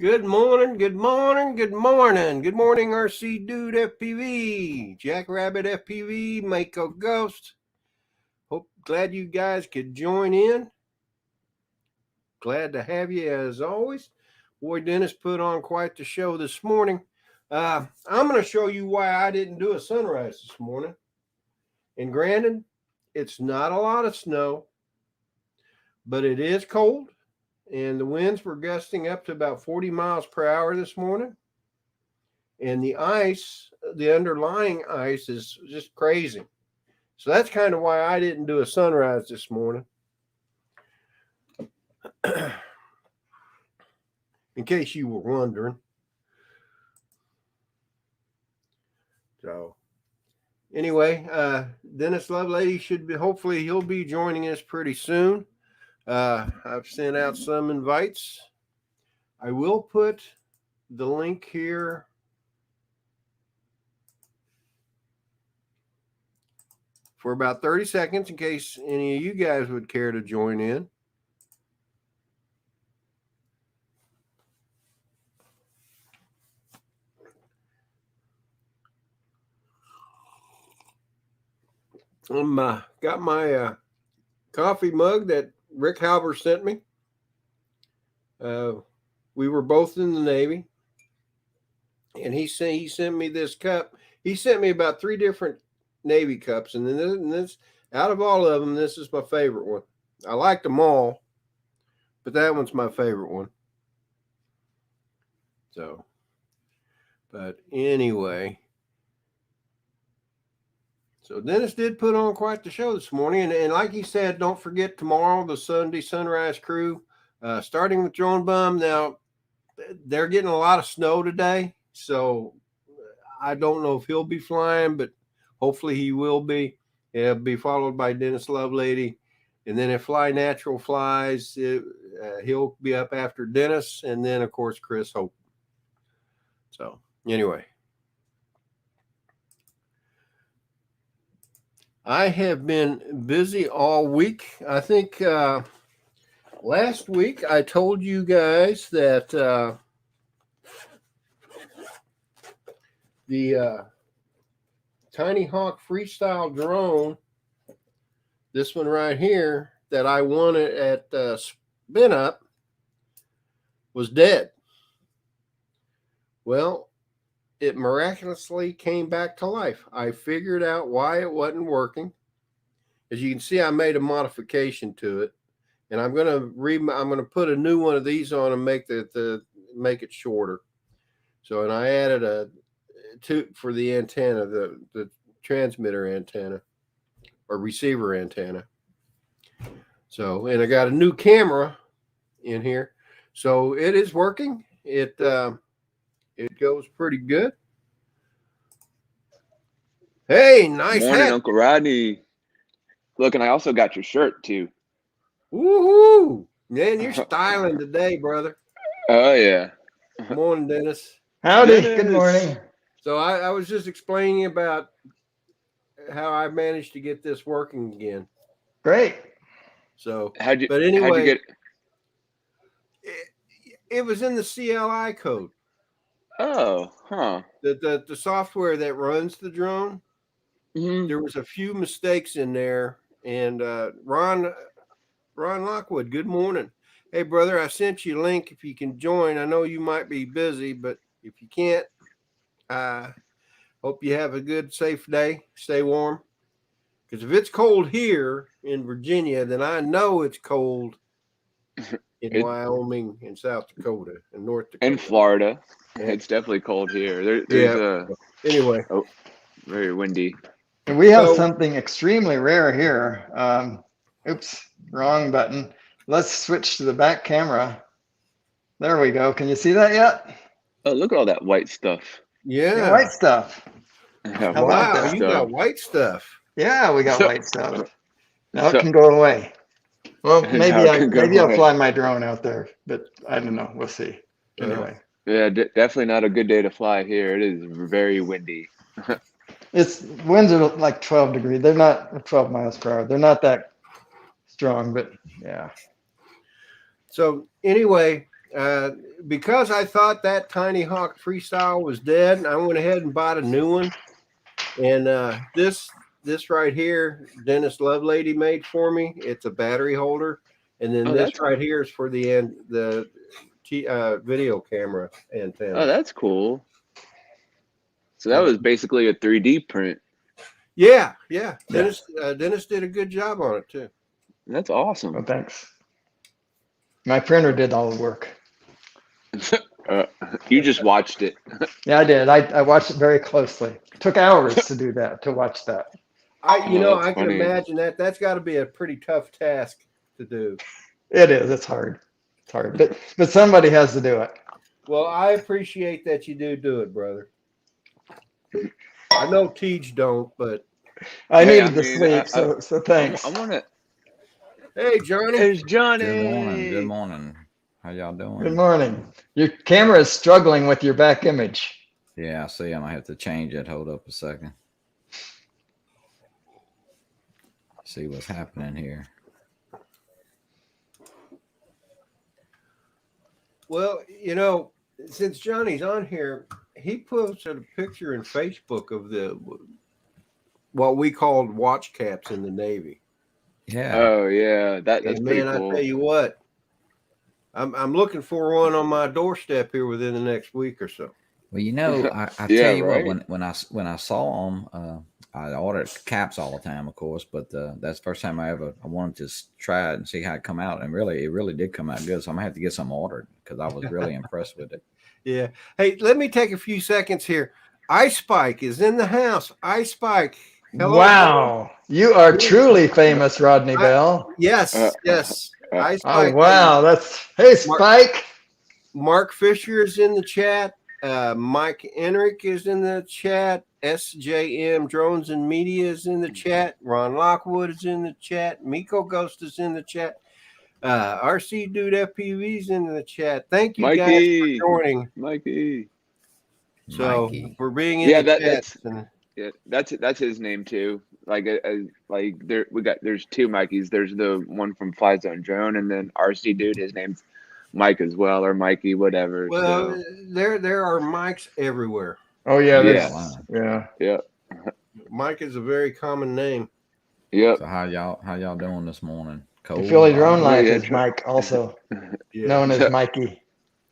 Good morning, good morning, good morning. Good morning, RC Dude FPV, Jackrabbit FPV, Mako Ghost. Glad you guys could join in. Glad to have you as always. Boy, Dennis put on quite the show this morning. I'm going to show you why I didn't do a sunrise this morning. And granted, it's not a lot of snow, but it is cold. And the winds were gusting up to about 40 miles per hour this morning. And the ice, the underlying ice, is just crazy. So that's kind of why I didn't do a sunrise this morning. In case you were wondering. So anyway, Dennis Lovelady should be, hopefully he'll be joining us pretty soon. I've sent out some invites. I will put the link here for about 30 seconds in case any of you guys would care to join in. Got my coffee mug that Rick Halber sent me. We were both in the Navy, and he sent me this cup. He sent me about 3 different Navy cups, and then this out of all of them, this is my favorite one. I liked them all, but that one's my favorite one. So, but anyway. So Dennis did put on quite the show this morning. And like he said, don't forget tomorrow, the Sunday Sunrise crew, starting with Drone Bum. Now, they're getting a lot of snow today. So I don't know if he'll be flying, but hopefully he will be. It'll be followed by Dennis Lovelady. And then if Fly Natural flies, he'll be up after Dennis. And then, of course, Chris Hope. So anyway. I have been busy all week. I think last week I told you guys that the Tiny Hawk Freestyle drone, this one right here, that I won at Spin Up, was dead. Well, it miraculously came back to life. I figured out why it wasn't working. As you can see, I made a modification to it, and I'm gonna put a new one of these on and make make it shorter. So, and I added a tube for the antenna, the transmitter antenna or receiver antenna. So, and I got a new camera in here, so it is working. It goes pretty good. Hey, nice Morning, hat. Uncle Rodney. Look, and I also got your shirt too. Woohoo! Man, you're styling today, brother. Oh yeah. Morning, Dennis. Howdy. Dennis. Good morning. So I was just explaining about how I managed to get this working again. Great. So, How'd you anyway, get? it was in the CLI code. Oh, huh. The software that runs the drone. Mm-hmm. There was a few mistakes in there, and Ron Lockwood, good morning. Hey, brother, I sent you a link if you can join. I know you might be busy, but if you can't, hope you have a good, safe day. Stay warm. Because if it's cold here in Virginia, then I know it's cold in Wyoming and South Dakota and North Dakota. And Florida. It's definitely cold here. Anyway. Oh, very windy. And we have something extremely rare here. Oops, wrong button. Let's switch to the back camera. There we go. Can you see that yet? Oh, look at all that white stuff. Yeah. White stuff. Wow, you got white stuff. Yeah, we got white stuff. Now it can go away. Well, maybe I'll fly my drone out there, but I don't know. We'll see. Anyway. Yeah, definitely not a good day to fly here. It is very windy. It's winds are like 12 degrees. They're not 12 miles per hour. They're not that strong, but yeah. So anyway, because I thought that Tiny Hawk Freestyle was dead, I went ahead and bought a new one. And this right here, Dennis Lovelady made for me. It's a battery holder, and then this right here is for the video camera antenna. Oh, that's cool. So that was basically a 3D print. Yeah. Dennis did a good job on it too. That's awesome. Oh, thanks. My printer did all the work. You just watched it. Yeah, I did. I watched it very closely. It took hours to do that, to watch that. I That's can funny. imagine that. That's got to be a pretty tough task to do. It is. It's hard. It's hard. But somebody has to do it. Well, I appreciate that you do it, brother. I know Tej don't, but I needed to sleep, so thanks. I want to. Hey, Johnny. There's Johnny. Good morning. How y'all doing? Good morning. Your camera is struggling with your back image. Yeah, I see. I might have to change it. Hold up a second. See what's happening here. Well, since Johnny's on here, he posted a picture in Facebook of what we called watch caps in the Navy. Yeah. Oh yeah, that's pretty man, cool. I tell you what, I'm looking for one on my doorstep here within the next week or so. Well, I tell you what, when I saw them, I ordered caps all the time, of course, but that's the first time I wanted to try it and see how it come out, and it really did come out good. So I'm gonna have to get some ordered because I was really impressed with it. Yeah. Hey, let me take a few seconds here. Ice Spike is in the house. Ice Spike. Hello. Wow, you are truly famous, Rodney Bell. Yes. Ice Spike. Oh wow, hey Spike. Mark Fisher is in the chat. Mike Enrick is in the chat. SJM Drones and Media is in the chat. Ron Lockwood is in the chat. Miko Ghost is in the chat. RC Dude FPV is in the chat. Thank you guys for joining. Mikey. So for being in the chat. That's his name too. There's two Mikeys. There's the one from Fly Zone Drone, and then RC Dude. His name's Mike as well, or Mikey, whatever. Well, there are Mikes everywhere. Oh yeah, yeah. Mike is a very common name. Yep. So how y'all doing this morning? Cold. The Philly Drone Life is Mike, also known as Mikey.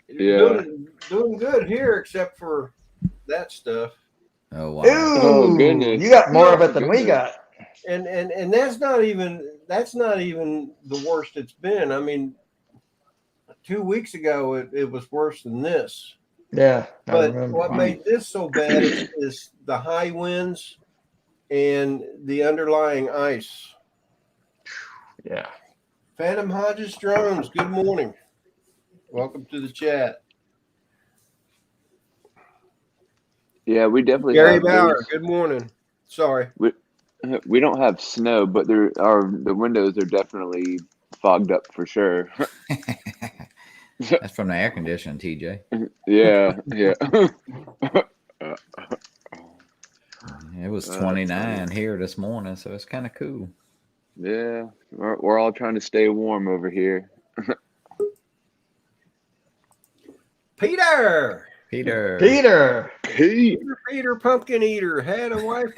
Yeah. Doing good here, except for that stuff. Oh wow. Ooh, goodness. You got more of it than we got. And that's not even the worst it's been. I mean, 2 weeks ago it was worse than this. Yeah. But what made this so bad is the high winds and the underlying ice. Yeah. Phantom Hodges Drones, good morning. Welcome to the chat. Yeah, we definitely Gary Bauer, good morning. Sorry. We don't have snow, but the windows are definitely fogged up for sure. That's from the air conditioning, TJ. Yeah. It was 29 here this morning, so it's kind of cool. Yeah, we're all trying to stay warm over here. Peter Pumpkin Eater had a wife.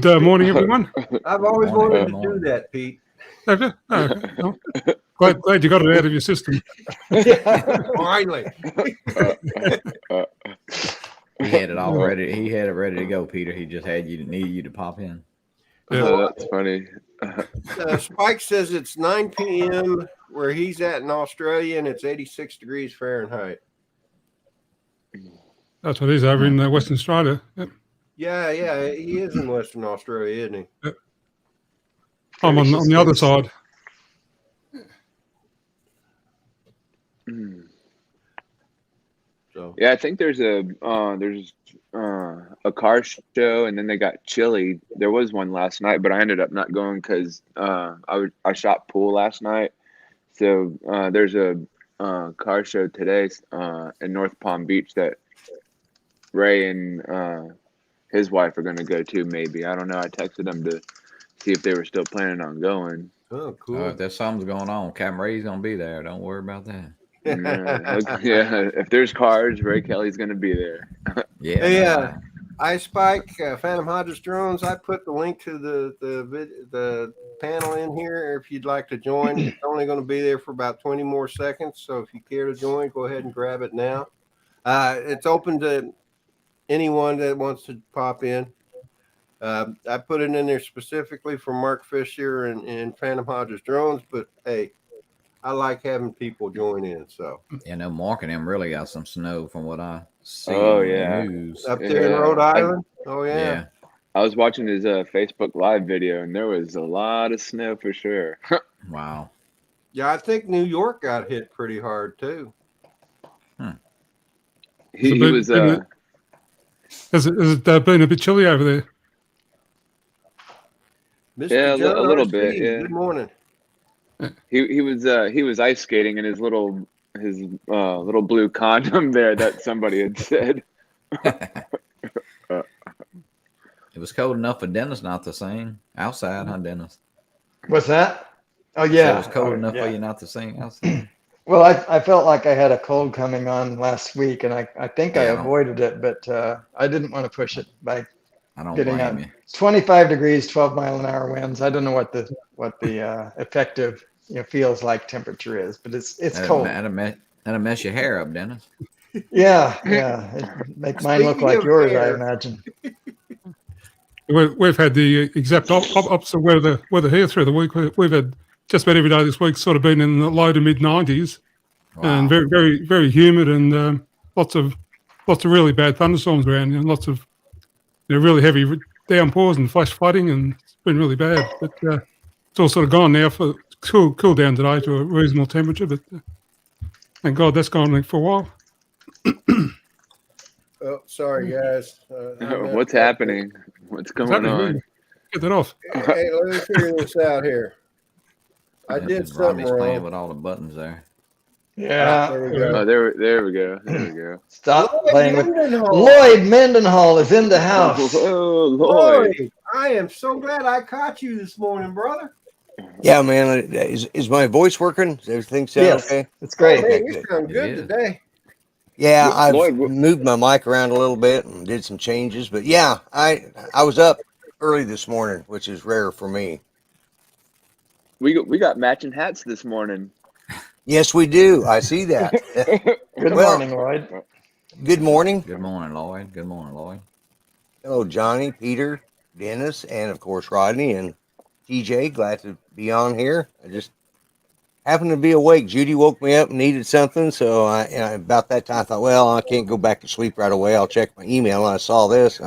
Good morning, everyone. I've always wanted to do that, Pete. Glad you got it out of your system. Finally. He had it all ready. He had it ready to go, Peter. He just needed you to pop in. Oh, that's funny. Spike says it's 9 p.m. where he's at in Australia, and it's 86 degrees Fahrenheit. That's what he's over in Western Australia. Yep. Yeah, he is in Western Australia, isn't he? Yep. I'm on the other side. So yeah, I think there's a car show, and then they got chili. There was one last night, but I ended up not going because I shot pool last night. So there's a car show today in North Palm Beach that Ray and his wife are going to go to. Maybe, I don't know. I texted them to see if they were still planning on going. Oh, If cool. there's something's going on, Captain Ray's gonna be there. Don't worry about that. Yeah, if there's cars, Ray Kelly's gonna be there. Yeah, Hey, no doubt. iSpike, Phantom Hodges Drones. I put the link to the panel in here if you'd like to join. It's only going to be there for about 20 more seconds. So if you care to join, go ahead and grab it now. It's open to anyone that wants to pop in. I put it in there specifically for Mark Fisher and Phantom Hodges Drones, but hey, I like having people join in. So No, Mark and them really got some snow from what I see Oh, on yeah. the news. up there in Rhode Island. Oh yeah. Yeah. I was watching his Facebook Live video, and there was a lot of snow for sure. Wow. Yeah, I think New York got hit pretty hard too. He was Has it been a bit chilly over there? Mr. Yeah, a John little RC, bit, yeah. Good morning. he was ice skating in his little blue condom there that somebody had said. It was cold enough for Dennis not to sing outside, huh, Dennis? What's that? Oh So yeah. it was cold enough yeah. for you not to sing outside. Well, I felt like I had a cold coming on last week, and I think I Yeah. avoided it, but I didn't want to push it by I don't getting blame out. you. It's 25 degrees, 12-mile-an-hour winds. I don't know what the effective feels like temperature is, but it's cold. That'll mess your hair up, Dennis. Yeah. It make mine look Speaking like of yours, I hair. imagine. We've had the exact opposite weather here through the week. We've had just about every day this week sort of been in the low to mid 90s, and Wow. very, very, very humid, and lots of really bad thunderstorms around, and lots of really heavy downpours and flash flooding, and it's been really bad. But it's all sort of gone now for cool down today to a reasonable temperature. But thank God that's gone for a while. Oh, sorry guys. What's happening? What's going on? Get that off. Hey, let me figure this out here. I did something Rodney's playing wrong. with all the buttons there. Yeah. There we go. Oh, there we go. Stop Lloyd playing with Mendenhall. Lloyd Mendenhall is in the house. Oh, Lloyd. Lloyd, I am so glad I caught you this morning, brother. Yeah, man. Is my voice working? Does everything sound Yes, okay? it's great. Hey, Okay, you good. sound It good is. today. Yeah, I've Lloyd, moved my mic around a little bit and did some changes, but yeah, I was up early this morning, which is rare for me. we got matching hats this morning. Yes, we do. I see that. Good Well, morning, Lloyd. Good morning. Good morning, Lloyd. Good morning, Lloyd. Hello, Johnny, Peter, Dennis, and of course Rodney and TJ. Glad to be on here. I just happened to be awake. Judy woke me up and needed something, so about that time I thought, well, I can't go back to sleep right away. I'll check my email, and I saw this.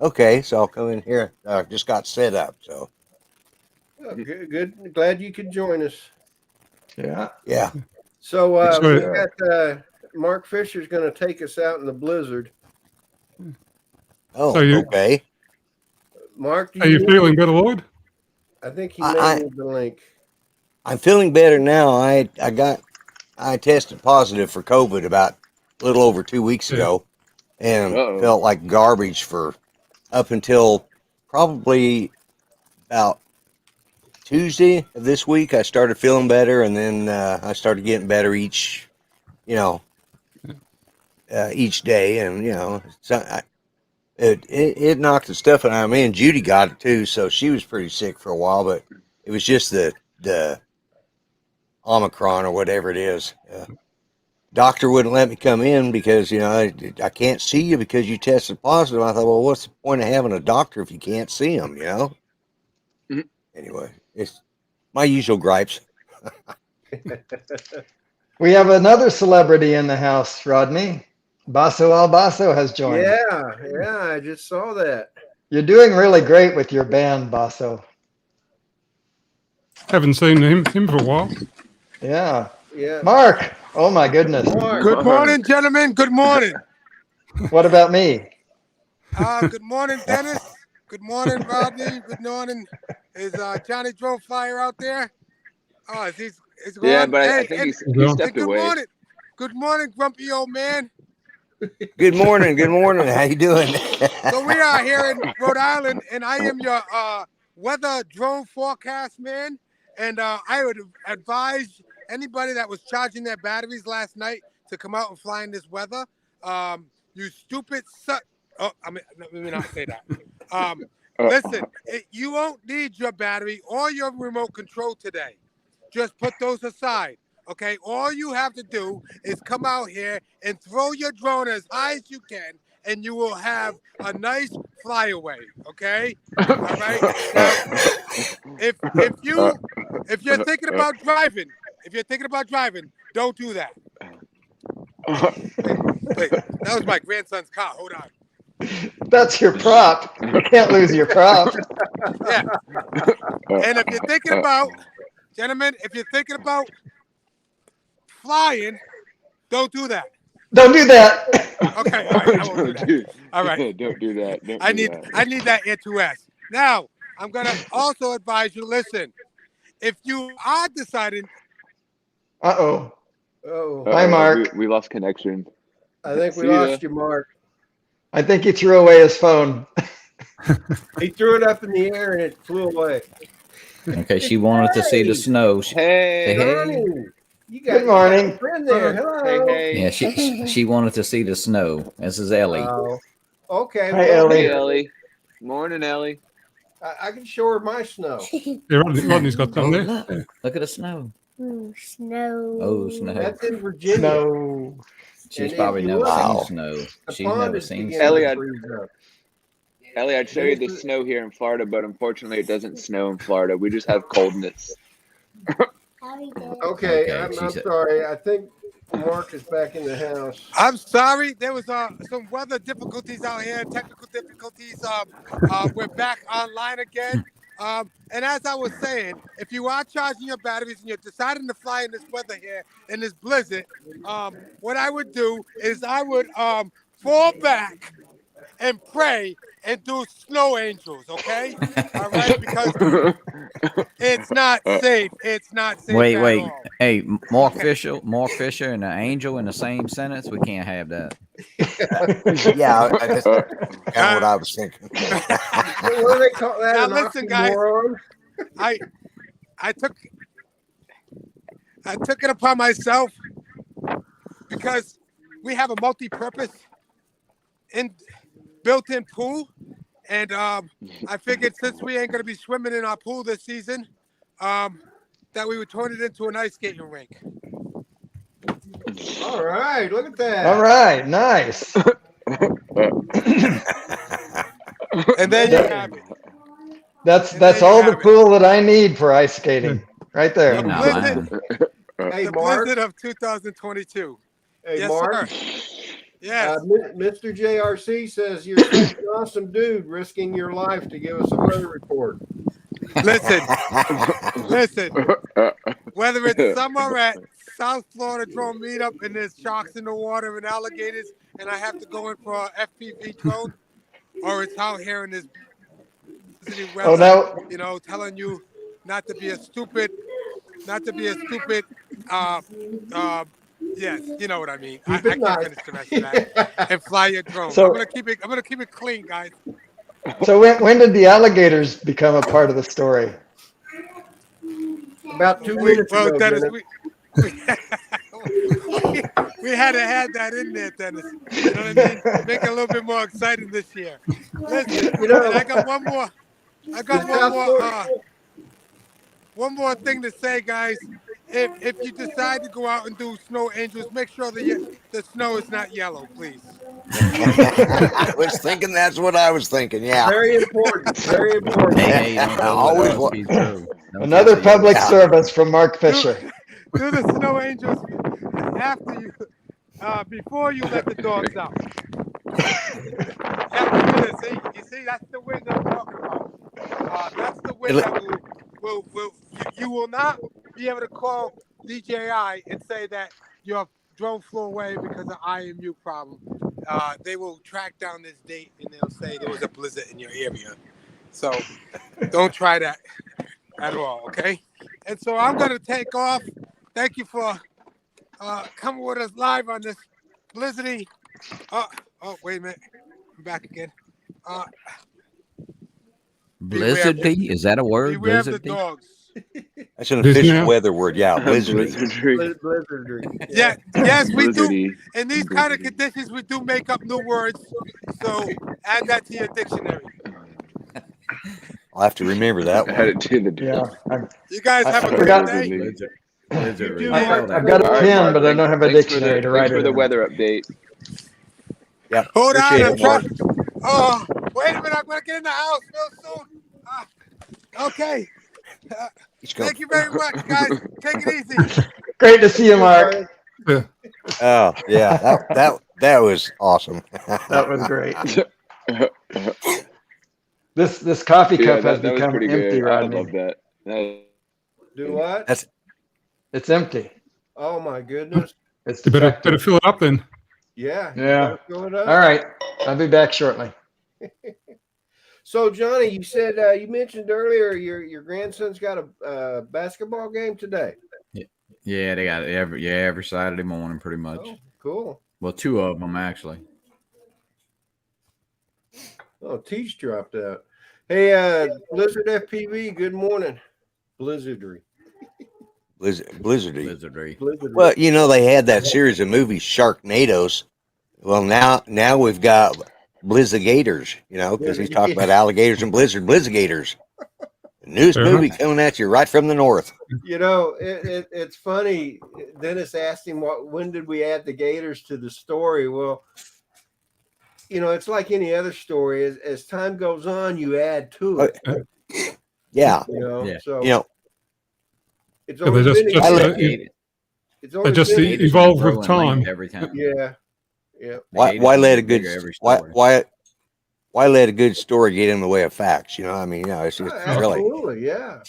Okay, so I'll come in here. Just got set up, so Oh, good. Glad you could join us. Yeah. yeah. So That's we right. got Mark Fisher's going to take us out in the blizzard. Oh, So you- okay. Mark, do Are you feeling better, Lloyd? I think he I- made the link. I'm feeling better now. I tested positive for COVID about a little over 2 weeks ago, and Uh-oh. felt like garbage for up until probably about Tuesday of this week. I started feeling better, and then I started getting better each day, and so it knocked the stuff out of me. And Judy got it too, so she was pretty sick for a while. But it was just the Omicron or whatever it is. Doctor wouldn't let me come in because I can't see you because you tested positive. I thought, well, what's the point of having a doctor if you can't see him? Mhm. Anyway, it's my usual gripes. We have another celebrity in the house, Rodney. Basso Albasso has joined. Yeah, I just saw that. You're doing really great with your band, Basso. Haven't seen him for a while. Yeah. Yeah. Mark. Oh my goodness. Mark, Good morning, gentlemen. Good morning. What about me? Good morning, Dennis. Good morning, Rodney. Good morning. Is Johnny drove fire out there? Oh, is going? Yeah, but I Hey, think and- he and stepped good away. morning. Good morning, grumpy old man. Good morning. Good morning. How you doing? So we are here in Rhode Island, and I am your weather drone forecast man. And I would advise anybody that was charging their batteries last night to come out and fly in this weather. You stupid suck. Oh, let me not say that. Listen, you won't need your battery or your remote control today. Just put those aside. Okay, all you have to do is come out here and throw your drone as high as you can, and you will have a nice flyaway. Okay, all right. Now, if you're thinking about driving, don't do that. Wait, that was my grandson's car. Hold on. That's your prop. You can't lose your prop. Yeah. And if you're thinking about, gentlemen, flying, don't do that. Don't do that. Okay, all right, I won't do that. All right. Don't do that. I need that Air 2S. Now, I'm gonna also advise you. Listen, if you are deciding, Uh-oh. Oh, Hi, Mark. We lost connection. I think we See ya. lost you, Mark. I think he threw away his phone. He threw it up in the air and it flew away. Okay, she wanted to see the snow. Hey, Johnny, you got Good morning. a friend there. Hello. hey. Yeah, she wanted to see the snow. This is Ellie. Oh, okay. Hi, well, Ellie. Hey, Ellie. Morning, Ellie. I can show her my snow. Yeah, Rodney's got Oh, some there. look, look at the snow. Ooh, snow. Oh, snow. That's in Virginia. No. She's And probably if you never look, seen Wow. snow. The She's pond never is seen beginning snow. Ellie, to I'd- freeze up. Ellie, I'd show you the snow here in Florida, but unfortunately it doesn't snow in Florida. We just have coldness. Okay, Okay, I'm she's a- sorry. I think Mark is back in the house. I'm sorry, there was some weather difficulties out here, technical difficulties. We're back online again. And as I was saying, if you are charging your batteries and you're deciding to fly in this weather here, in this blizzard, what I would do is I would fall back and pray and do snow angels, okay? All right, because it's not safe. It's not safe Wait, at wait. all. Hey, Mark Fisher and an angel in the same sentence? We can't have that. Yeah, that's kind of what I was thinking. What do they call that? Now An listen, guys. oxymoron? I took it upon myself because we have a multi-purpose built-in pool, and I figured since we ain't gonna be swimming in our pool this season, that we would turn it into an ice skating rink. All right, look at that. All right. Nice. And then you have it. That's all the pool that I need for ice skating. Right You're there. not blizzard. lying. Hey, The Mark. blizzard of 2022. Hey, Yes, Mark. sir. Yes. Mr. JRC says you're such an awesome dude, risking your life to give us a weather report. Listen. Whether it's somewhere at South Florida drone meetup and there's sharks in the water and alligators, and I have to go in for a FPV drone, or it's out here in this weather, Oh, now you know, telling you not to be a stupid. Yes, you know what I mean. I Keep it can't nice. finish the rest of that. And fly your drone. So- I'm gonna keep it clean, guys. So when did the alligators become a part of the story? About 2 minutes Well, ago, Dennis, Dennis. we had to have that in there, Dennis. You know what I mean? Make it a little bit more exciting this year. Listen, You know- and I got one more. One more thing to say, guys. If you decide to go out and do snow angels, make sure the snow is not yellow, please. I was thinking that's what I was thinking. Yeah. Very important. Very important. Hey, don't go Always with wa- us. He's through. Don't Another tell you. public service from Mark Fisher. Do the snow angels after you, before you let the dogs out. Yeah, you see, that's the wind I'm talking about. That's the wind that you will not be able to call DJI and say that your drone flew away because of IMU problem. They will track down this date and they'll say there was a blizzard in your area. So don't try that at all, okay? And so I'm going to take off. Thank you for coming with us live on this blizzardy. Oh, wait a minute. I'm back again. Blizzardy? Is that a word? Beware of the Blizzardy? dogs. That's an It is official now? weather word. Yeah, blizzardy. Blizzardry. Yeah, yes, we do. Blizzardy. In these kind of conditions, we do make up new words. So add that to your dictionary. I'll have to remember that Add one. it to the Yeah, You guys have I a great forgot- day. Blizzard. You Blizzard. do, I, Mark. I've got a All right, pen, Mark, but I don't have a thanks for dictionary the, to write thanks for it the in. weather update. Yep. Hold on, Appreciate I'm it, Mark. trying. Oh, wait a minute, I'm gonna get in the house real soon. Okay. He's going. Thank you very much, guys. Take it easy. Great to see you, Mark. Yeah. Oh yeah, that was awesome. That was great. This coffee Yeah, cup has that was become pretty empty, good. I Rodney. love that. Do what? That's It's empty. Oh my goodness. It's You better defective. fill it up then. Yeah. you Yeah. better fill it up. All right, I'll be back shortly. So Johnny, you said you mentioned earlier your grandson's got a basketball game today. Yeah, they got it every Saturday morning, pretty much. Oh, cool. Well, two of them actually. Oh, Teach dropped out. Hey, Blizzard FPV. Good morning. Blizzardry. blizzardy. Blizzardry. Well, you know they had that series of movies, Sharknadoes. Well, now we've got Blizzardgators. You know, because he's talking about alligators and Blizzardgators. Newest movie coming at you right from the north. You know, it's funny. Dennis asked him when did we add the gators to the story? Well, you know, it's like any other story. As time goes on, you add to it. Yeah. You know, Yeah. so You know, it's Yeah, only they been it's they only just been, evolve with Growing time. length every time. yeah, yeah. why Gators let a get good bigger every story. why let a good story get in the way of facts? You know, I mean, you know, it's just really. Absolutely, yeah.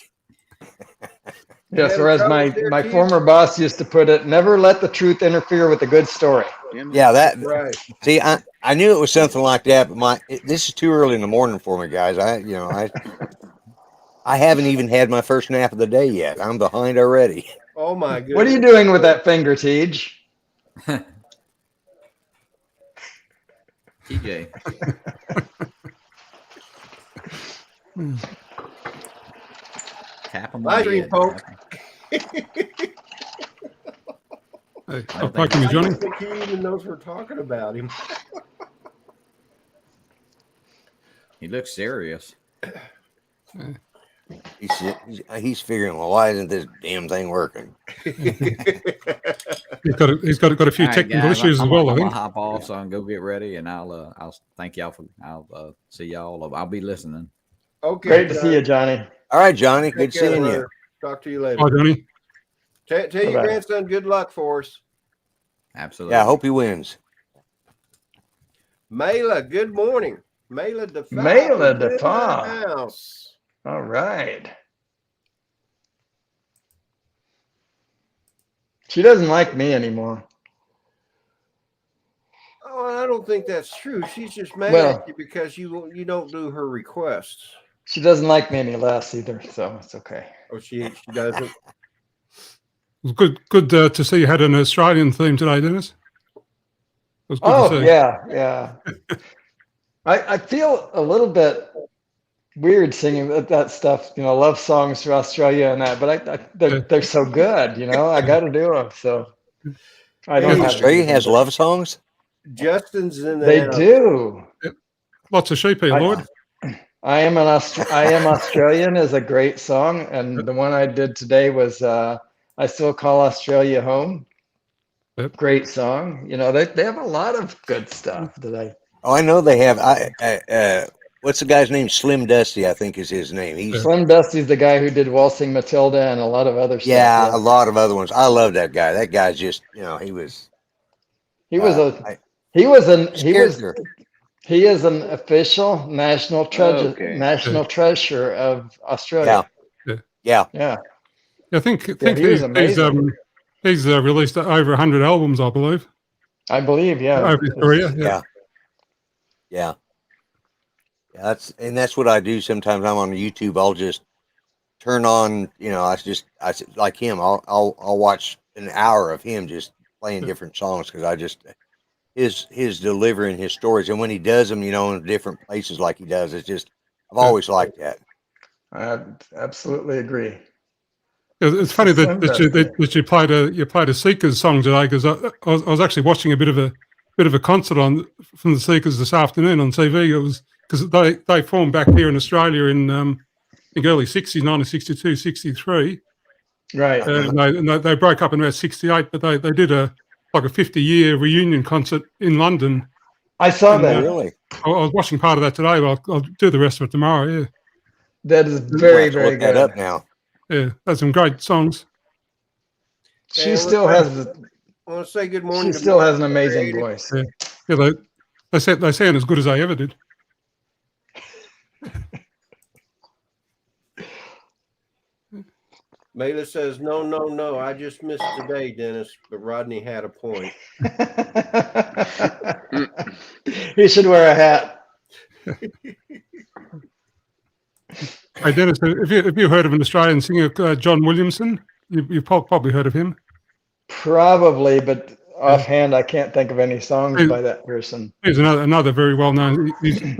Yes, Yeah, or as trouble there, my kids. former boss used to put it, never let the truth interfere with a good story. Yeah, that. Right. See, I knew it was something like that, but this is too early in the morning for me, guys. I haven't even had my first nap of the day yet. I'm behind already. Oh my goodness. What are you doing with that finger, Tej? TJ. Tap him on Ice the cream head. poke. Hey, I don't stop poking me, I Johnny. don't think he even knows we're talking about him. He looks serious. He's figuring, well, why isn't this damn thing working? He's got a few All right, technical guys, issues as I'm well, I gonna think. hop off so I can go get ready, and I'll thank y'all for I'll see y'all. I'll be listening. Okay. Great to see you, Johnny. All right, Johnny. Good Take care, seeing you. brother. Talk to you later. Hi, Johnny. Tell your Bye-bye. grandson good luck for us. Absolutely. Yeah, I hope he wins. Mayla, good morning. Mayla DeFa. Mayla is in the DeFa. house. All right. She doesn't like me anymore. Oh, I don't think that's true. She's just mad Well- at you because you don't do her requests. She doesn't like me any less either, so it's okay. Oh, she doesn't. It was good to see you had an Australian theme today, Dennis. It was good to Oh see. yeah. I feel a little bit weird singing that stuff, you know, love songs for Australia and that, but they're so good, you know. I got to do them, so I don't have to Australia do them, has but love songs. Justin's in the They house. do. Lots of sheep here, Lloyd. I am Australian is a great song, and the one I did today was I Still Call Australia Home. Yep. Great song. You know, they have a lot of good stuff that Oh, I know they have. What's the guy's name? Slim Dusty, I think is his name. He's Slim Dusty's the guy who did Waltzing Matilda and a lot of other stuff. yeah, a lot of other ones. I love that guy. That guy's just, you know, he was. He is an official national treasure, Okay. national treasure of Australia. Yeah. I think he was amazing. he's released over 100 albums, I believe, I believe, yeah. over his career. Yeah. That's what I do sometimes. I'm on YouTube. I'll just turn on, you know, I like him. I'll watch an hour of him just playing different songs because I just his delivering his stories, and when he does them, you know, in different places like he does, it's just I've always liked that. I absolutely agree. It's funny that you played a Seekers song today, because I was actually watching a bit of a concert from the Seekers this afternoon on TV. It was because they formed back here in Australia in I think early 60s, 1962, 63. Right. And they broke up in about 68, but they did a 50-year reunion concert in London. I saw that. Really? I was watching part of that today, but I'll do the rest of it tomorrow. Yeah, That is very, very Look that good. up now. yeah, that's some great songs. She still has. I want to say good morning. She still has an amazing voice. Yeah, they sound as good as I ever did. Mela says, no. I just missed today, Dennis, but Rodney had a point. He should wear a hat. Hey, Dennis, have you heard of an Australian singer, John Williamson? You've probably heard of him. Probably, but offhand, I can't think of any songs by that person. He's another very well known. He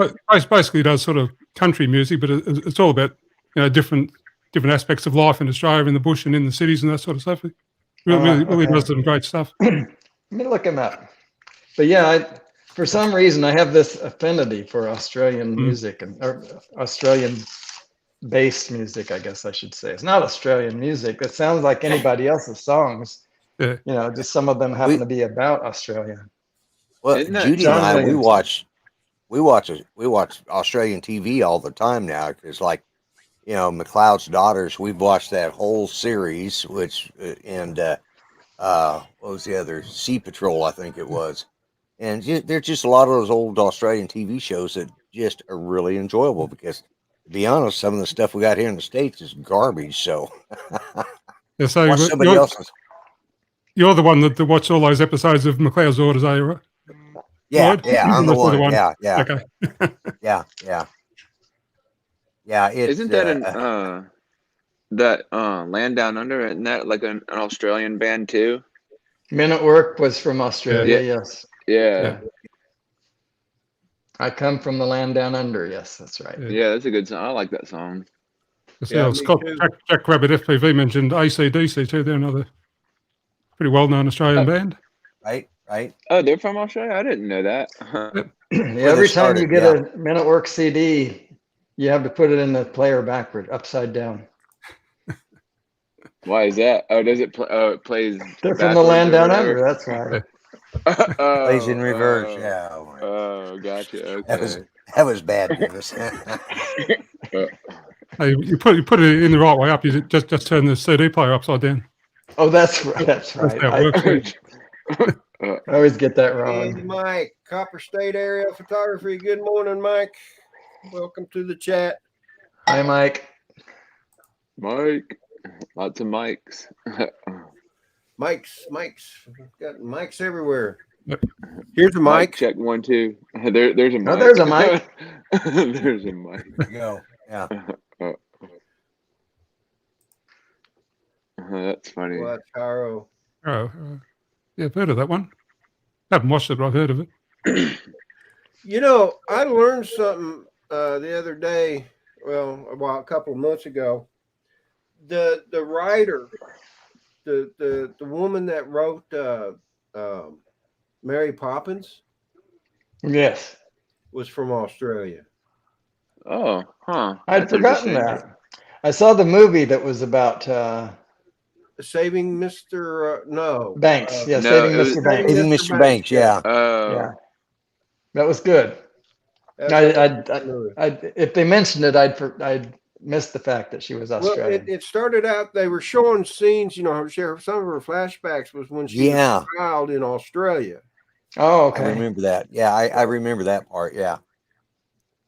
basically does sort of country music, but it's all about different aspects of life in Australia, in the bush and in the cities and that sort of stuff. Really does some great stuff. Let me look him up. But yeah, for some reason, I have this affinity for Australian music or Australian-based music, I guess I should say. It's not Australian music. It sounds like anybody else's songs. Yeah. Just some of them happen to be about Australia. Well, Judy and I, we watch Australian TV all the time now, because McLeod's Daughters, we've watched that whole series, and what was the other? Sea Patrol, I think it was. And there's just a lot of those old Australian TV shows that just are really enjoyable, because, to be honest, some of the stuff we got here in the States is garbage. So, yeah, so watch somebody else's. You're the one that watched all those episodes of McLeod's Daughters, are you, right? Yeah, I'm the one. Yeah. Okay. Yeah. Isn't that that Land Down Under? Isn't that like an Australian band too? Men at Work was from Australia. Yes. Yeah. I come from the land down under. Yes, that's right. Yeah, that's a good song. I like that song. Scott Jack Rabbit FPV mentioned AC/DC too. They're another pretty well-known Australian band. Right. Oh, they're from Australia? I didn't know that. Every time you get a Men at Work CD, you have to put it in the player backward, upside down. Why is that? Oh, does it play? Oh, it plays. They're from the land down under. That's right. Plays in reverse. Yeah. Oh, gotcha. Okay. That was bad news. Hey, you put it in the right way up. You just turn the CD player upside down. Oh, that's right. That's right. That's how it works. I always get that wrong. Hey, Mike, Copper State Aerial Photography. Good morning, Mike. Welcome to the chat. Hi, Mike. Mike. Lots of mics. Mike's. Got mics everywhere. Here's a mic. Check 1, 2. There's a mic. Oh, there's a mic. There's a mic. Go. Yeah. That's funny. Watch Haro. Oh, yeah, I've heard of that one. Haven't watched it, but I've heard of it. I learned something the other day. Well, a couple of months ago. The writer, the woman that wrote Mary Poppins, Yes, was from Australia. Oh, huh. I'd forgotten that. I saw the movie that was about Saving Mr. Banks. Saving Mr. Banks. Saving Mr. Banks. Yeah. Yeah, that was good. If they mentioned it, I'd missed the fact that she was Australian. Well, it started out, they were showing scenes, some of her flashbacks was when she was a child in Australia. Oh, okay. I remember that. Yeah, I remember that part. Yeah.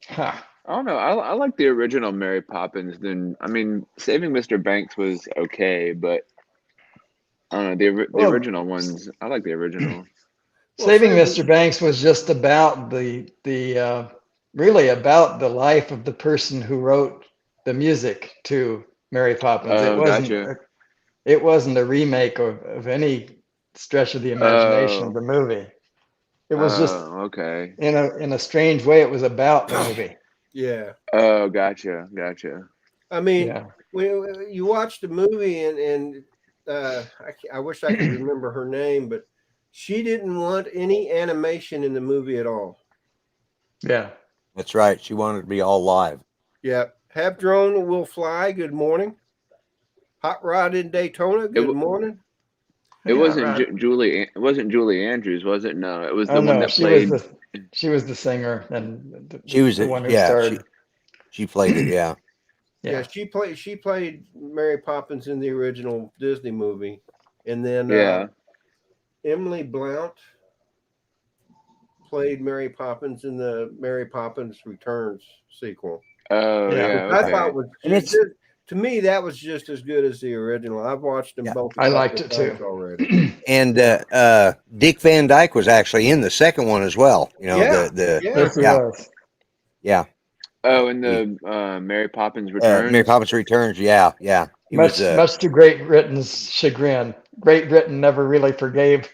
Huh. I don't know. I like the original Mary Poppins. Saving Mr. Banks was okay, but I don't know. The original ones, I like the original. Saving Mr. Banks was just about really about the life of the person who wrote the music to Mary Poppins. It wasn't a remake of any stretch of the imagination of the movie. It was just okay. In a strange way, it was about the movie. Yeah. Oh, gotcha. Well, you watch the movie and I wish I could remember her name, but she didn't want any animation in the movie at all. Yeah. That's right. She wanted to be all live. Yeah. Have Drone Will Fly. Good morning. Hot Rod in Daytona. Good morning. It Yeah, wasn't right. Julie. It wasn't Julie Andrews, was it? No, it was the Oh one no, that played. she was the singer and She was the one who yeah, starred. she played it, yeah. Yeah, Yeah. she played Mary Poppins in the original Disney movie, and then Yeah. Emily Blount played Mary Poppins in the Mary Poppins Returns sequel. Oh Yeah. yeah. Which I Okay. thought was And it's to me that was just as good as the original. I've watched them yeah. both a I couple liked of it times too. already. And Dick Van Dyke was actually in the second one as well. You know, Yeah, the yeah. Yes, he yeah, was. yeah. Oh, and He, the Mary Poppins Mary Returns. Poppins Returns, yeah, yeah. He was Much to Great Britain's chagrin. Great Britain never really forgave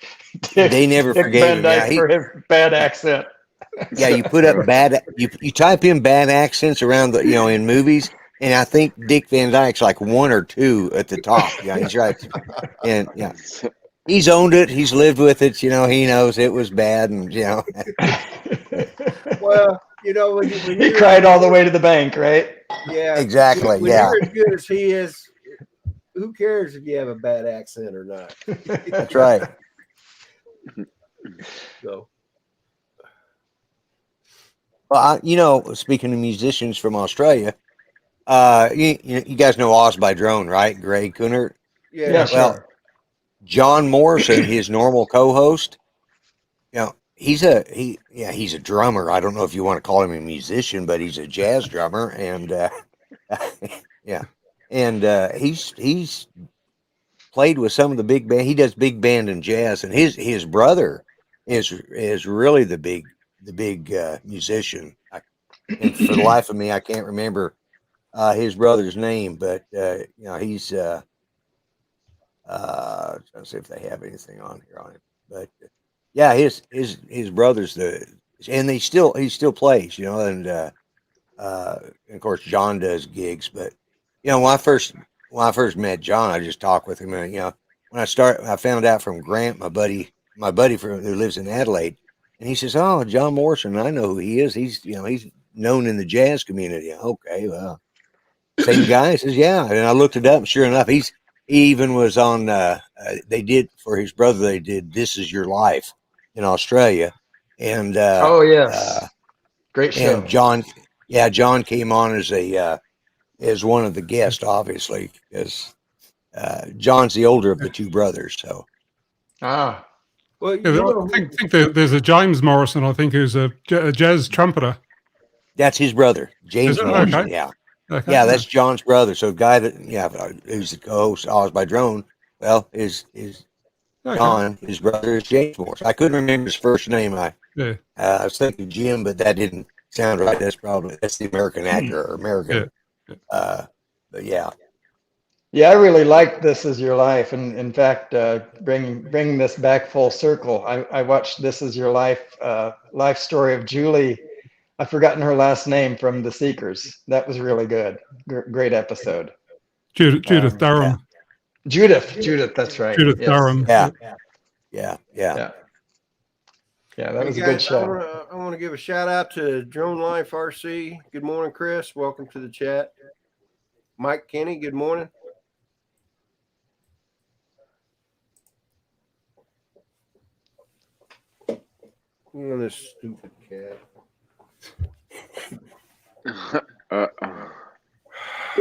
they never Dick forgave Van him. Yeah, Dyke for his bad accent. yeah, you put up bad you type in bad accents around the in movies, and I think Dick Van Dyke's like one or two at the top. Yeah, he's right. And yeah, he's owned it. He's lived with it. You know, he knows it was bad, and Well, when He you're cried all the way to the bank, right? yeah, exactly. when Yeah, you're as good as he is, who cares if you have a bad accent or not? that's right. So Well, speaking of musicians from Australia, you guys know Oz by Drone, right? Greg Kunert. yeah, Yeah, Well, sure. John Morrison, his normal co-host, he's a drummer. I don't know if you want to call him a musician, but he's a jazz drummer, and yeah, and he's played with some of the big band. He does big band and jazz, and his brother is really the big musician. And for the life of me, I can't remember his brother's name, but he's trying to see if they have anything on here on it. But yeah, his brother's and he still plays, and of course John does gigs. But when I first met John, I just talked with him, and when I found out from Grant, my buddy who lives in Adelaide, and he says, "Oh, John Morrison, I know who he is. He's known in the jazz community." Okay, well, same guy. He says, "Yeah," and I looked it up, and sure enough, he even was on. They did for his brother. They did "This Is Your Life" in Australia, and Oh yes, great show. John came on as one of the guests, obviously, because John's the older of the two brothers. So Ah, well, Yeah, I think there's a James Morrison, I think, who's a jazz trumpeter. that's his brother, James Is it? Morrison. Okay. Yeah, Okay. yeah, that's John's brother. So guy that who's the co-host Oz by Drone. Well, is Okay. John, his brother is James Morrison. I couldn't remember his first name. I Yeah. was thinking Jim, but that didn't sound right. That's the American actor or American. Yeah. But yeah. yeah, I really liked This Is Your Life, and in fact, bringing this back full circle, I watched This Is Your Life, life story of Julie. I've forgotten her last name from The Seekers. That was really good. Great episode. Judith Durham. Judith, that's right. Judith Yes. Durham. Yeah. Yeah, that was hey a good guys, show. I want to give a shout out to Drone Life RC. Good morning, Chris. Welcome to the chat. Mike Kenny, good morning. This stupid cat.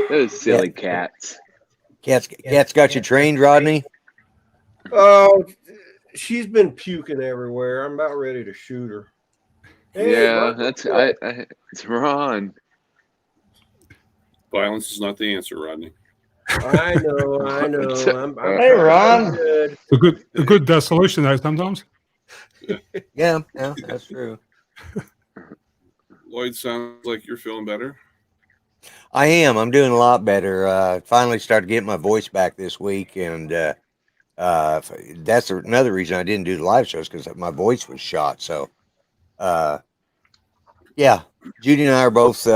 Those silly cats. Cat's got you trained, Rodney. Oh, she's been puking everywhere. I'm about ready to shoot her. Hey, Yeah, Michael, that's it's Ron. Violence is not the answer, Rodney. I know. I'm Hey, Ron. good. A good solution though sometimes. Yeah, that's true. Lloyd, sounds like you're feeling better. I am. I'm doing a lot better. Finally started getting my voice back this week, and that's another reason I didn't do the live shows because my voice was shot. So, yeah, Judy and I are both.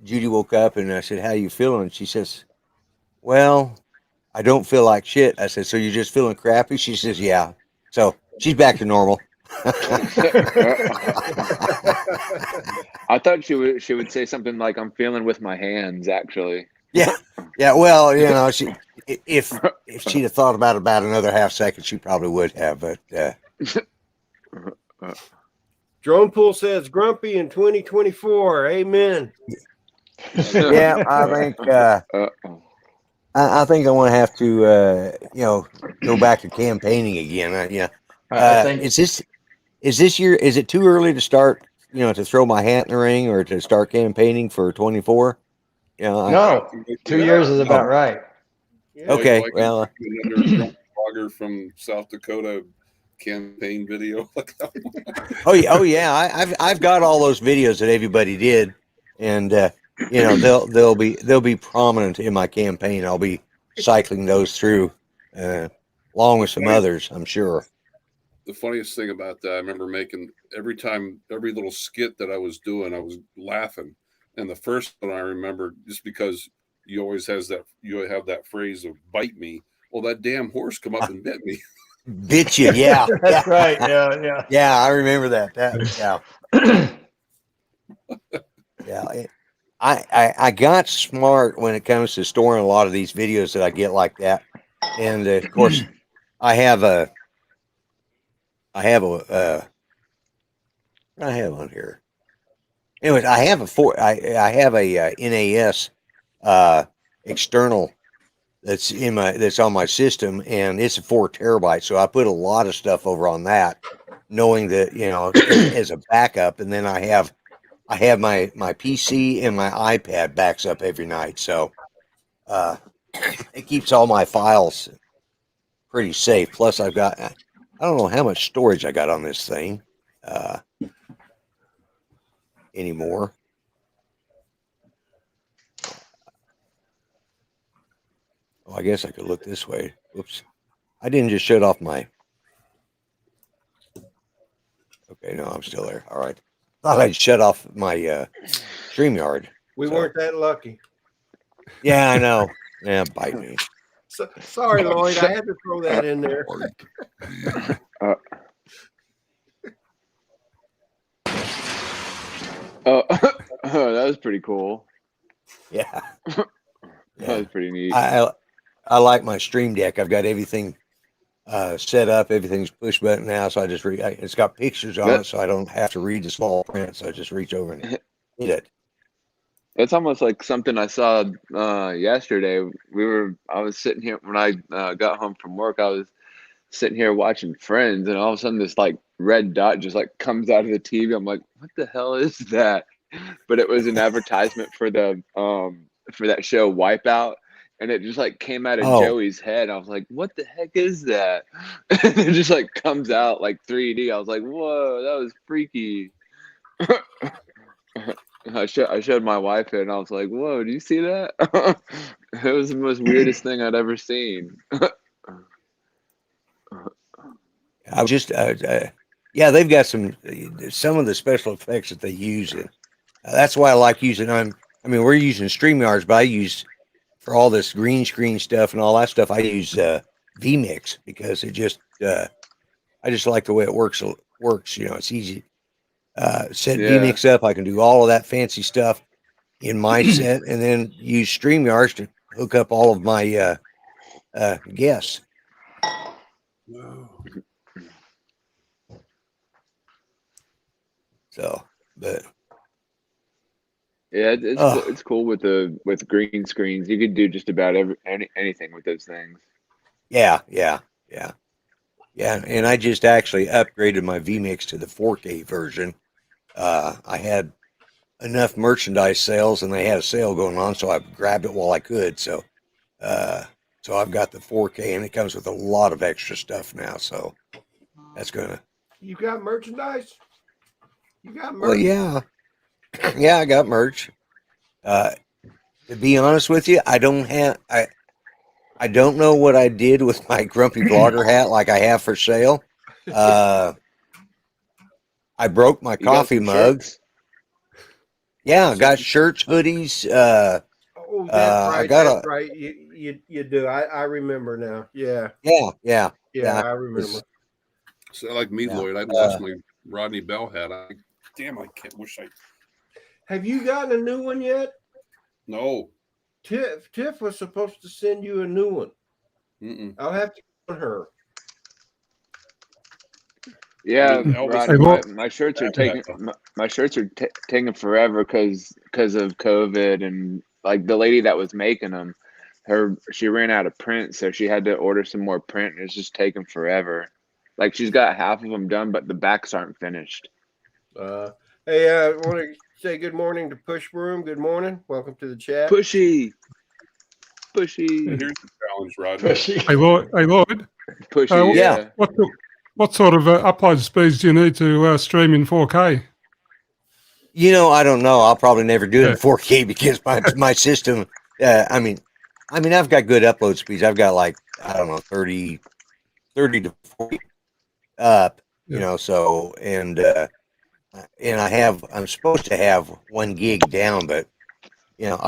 Judy woke up and I said, "How you feeling?" And she says, "Well, I don't feel like shit." I said, "So you're just feeling crappy?" She says, "Yeah." So she's back to normal. I thought she would say something like, "I'm feeling with my hands." Actually, Yeah. Well, if she'd have thought about another half second, she probably would have. But Drone Pool says grumpy in 2024. Amen. yeah, I think I think I want to have to go back to campaigning again. I think Is this year? Is it too early to start? To throw my hat in the ring or to start campaigning for 24? no, 2 years is about right. Yeah. Okay, Like well, another drunk blogger from South Dakota campaign video like that. oh yeah. I've got all those videos that everybody did, and they'll be prominent in my campaign. I'll be cycling those through, along with some others, I'm sure. The funniest thing about that, I remember making every little skit that I was doing, I was laughing. And the first one I remember, just because you always have that phrase of "bite me." Well, that damn horse come up and bit me. Bit you, yeah. That's right. Yeah. Yeah, I remember that. Yeah. I got smart when it comes to storing a lot of these videos that I get like that, and of course, I have on here. Anyways, I have a NAS external that's on my system, and it's a 4 terabyte. So I put a lot of stuff over on that, knowing that as a backup, and then I have my PC and my iPad backs up every night, so it keeps all my files pretty safe. Plus, I don't know how much storage I got on this thing anymore. Oh, I guess I could look this way. Whoops. I didn't just shut off my... Okay, no, I'm still there. All right. Thought I'd shut off my StreamYard. We weren't that lucky. Yeah, I know. Yeah, bite me. Sorry, Lloyd. I had to throw that in there. that was pretty cool. Yeah. That was pretty neat. I like my Stream Deck. I've got everything set up. Everything's push button now, so I just read. It's got pictures on it, so I don't have to read the small print. So I just reach over and hit it. It's almost like something I saw yesterday. I was sitting here when I got home from work. I was sitting here watching Friends, and all of a sudden this like red dot just like comes out of the TV. I'm like, what the hell is that? But it was an advertisement for the for that show Wipeout, and it just like came out of Joey's head. I was like, what the heck is that? And it just like comes out like 3D. I was like, whoa, that was freaky. I showed my wife it, and I was like, whoa, do you see that? It was the most weirdest thing I'd ever seen. I was just they've got some of the special effects that they use, and that's why I like using. We're using StreamYards, but I use for all this green screen stuff and all that stuff. I use vMix because it just I just like the way it works. It's easy. Set vMix up. I can do all of that fancy stuff in my set, and then use StreamYards to hook up all of my guests. So, but yeah, it's cool with green screens. You could do just about anything with those things. Yeah. And I just actually upgraded my vMix to the 4K version. I had enough merchandise sales, and they had a sale going on, so I grabbed it while I could. So I've got the 4K, and it comes with a lot of extra stuff now. So that's gonna. You got merchandise? You got merch? Well, yeah, I got merch. To be honest with you, I don't know what I did with my grumpy blogger hat like I have for sale. I broke my coffee mug. Shirts? Yeah, I got shirts, hoodies. Oh, that's right. I got That's a right. You do. I remember now. Yeah. yeah. I remember. So like me, Yeah. Lloyd, I lost my Rodney Bell hat. I wish I. Have you gotten a new one yet? No. Tiff was supposed to send you a new one. Mm-mm. I'll have to call her. Yeah, I mean, Elvis, Rodney, my shirts are that taking though. my shirts are taking forever because of COVID, and like the lady that was making them, she ran out of print, so she had to order some more print, and it's just taking forever. Like she's got half of them done, but the backs aren't finished. Hey, I want to say good morning to Push Broom. Good morning. Welcome to the chat. Pushy. Here's the challenge, Rodney. Pushy. Hey, Lloyd. Pushy, yeah. What sort of upload speeds do you need to stream in 4K? You know, I don't know. I'll probably never do it in 4K because my system. I mean, I've got good upload speeds. I've got like I don't know 30 to 40 up. You know, so and I'm supposed to have 1 gig down, but you know,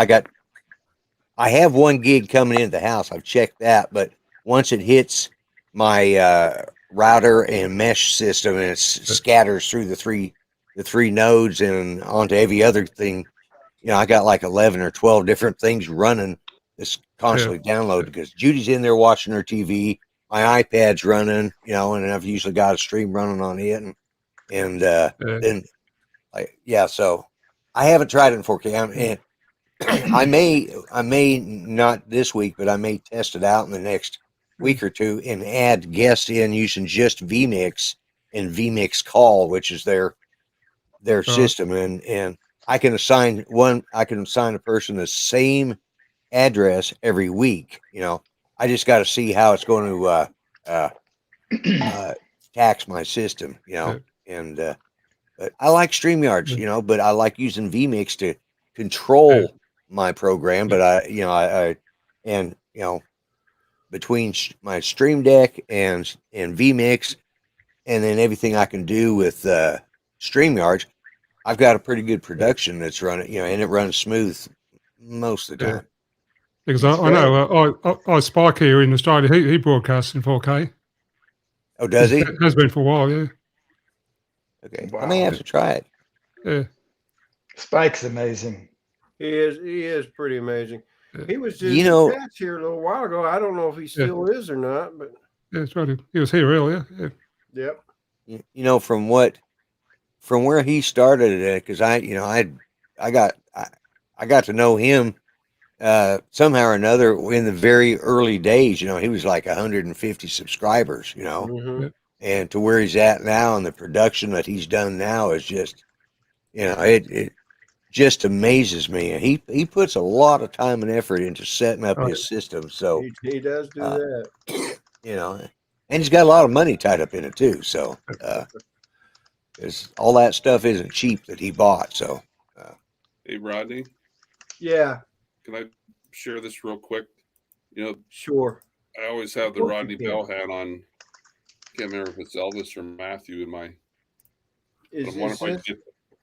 I have 1 gig coming into the house. I've checked that, but once it hits my router and mesh system and it scatters through the three nodes and onto every other thing, you know, I got like 11 or 12 different things running that's constantly downloaded because Judy's in there watching her TV. My iPad's running, you know, and I've usually got a stream running on it, and then so I haven't tried it in 4K. I may not this week, but I may test it out in the next week or two and add guests in using just vMix and vMix Call, which is their system, and I can assign a person the same address every week. You know, I just got to see how it's going to tax my system. You know, and but I like StreamYards. You know, but I like using vMix to control my program. But I between my Stream Deck and vMix, and then everything I can do with StreamYards, I've got a pretty good production that's running, you know, and it runs smooth most of the time. Because I know I Spike here in Australia, he broadcasts in 4K. Oh, does he? Has been for a while, yeah. Okay, wow. I may have to try it. Yeah, Spike's amazing. He is pretty amazing. He was just here a little while ago. I don't know if he still is or not, but that's right. He was here earlier. Yeah. Yep. You know, from where he started it, because I got to know him somehow or another in the very early days. You know, he was like 150 subscribers. You know, and to where he's at now, and the production that he's done now is just, you know, it just amazes me. And he puts a lot of time and effort into setting up his system. So he does do that. You know, and he's got a lot of money tied up in it too. So all that stuff isn't cheap that he bought. So hey, Rodney. Yeah. Can I share this real quick? You know, sure. I always have the Rodney Bell hat on. Can't remember if it's Elvis or Matthew in my. I wonder if I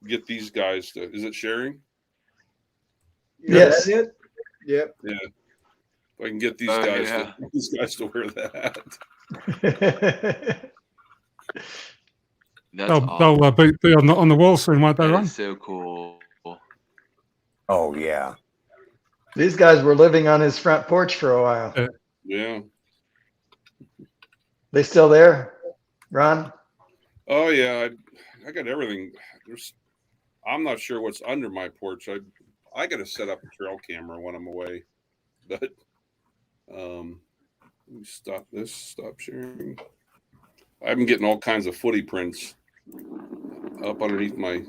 get these guys to. Is it sharing? Yes. Is it? Yep. Yeah. If I can get these guys to wear that. They'll be on the wall soon, won't they, Ron? That's so cool. Oh yeah. These guys were living on his front porch for a while. Yeah. They still there, Ron? Oh yeah, I got everything. I'm not sure what's under my porch. I got to set up a trail camera when I'm away. But let me stop sharing. I've been getting all kinds of footy prints up underneath my.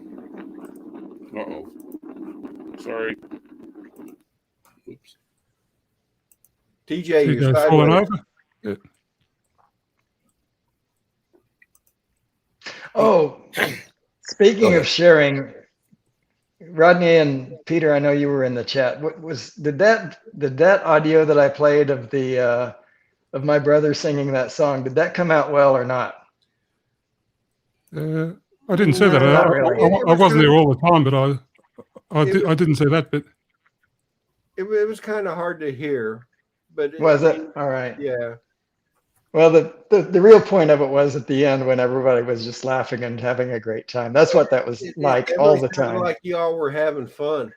Sorry. Oops. TJ, you're falling over. Yeah. Oh, speaking of sharing, Rodney and Peter, I know you were in the chat. Did that audio that I played of the of my brother singing that song, did that come out well or not? I didn't say that. Not really. I wasn't there all the time, but I didn't say that bit. It was kind of hard to hear, but Was it? All right. Yeah. Well, the real point of it was at the end when everybody was just laughing and having a great time. That's what that was like all the time. Like y'all were having fun.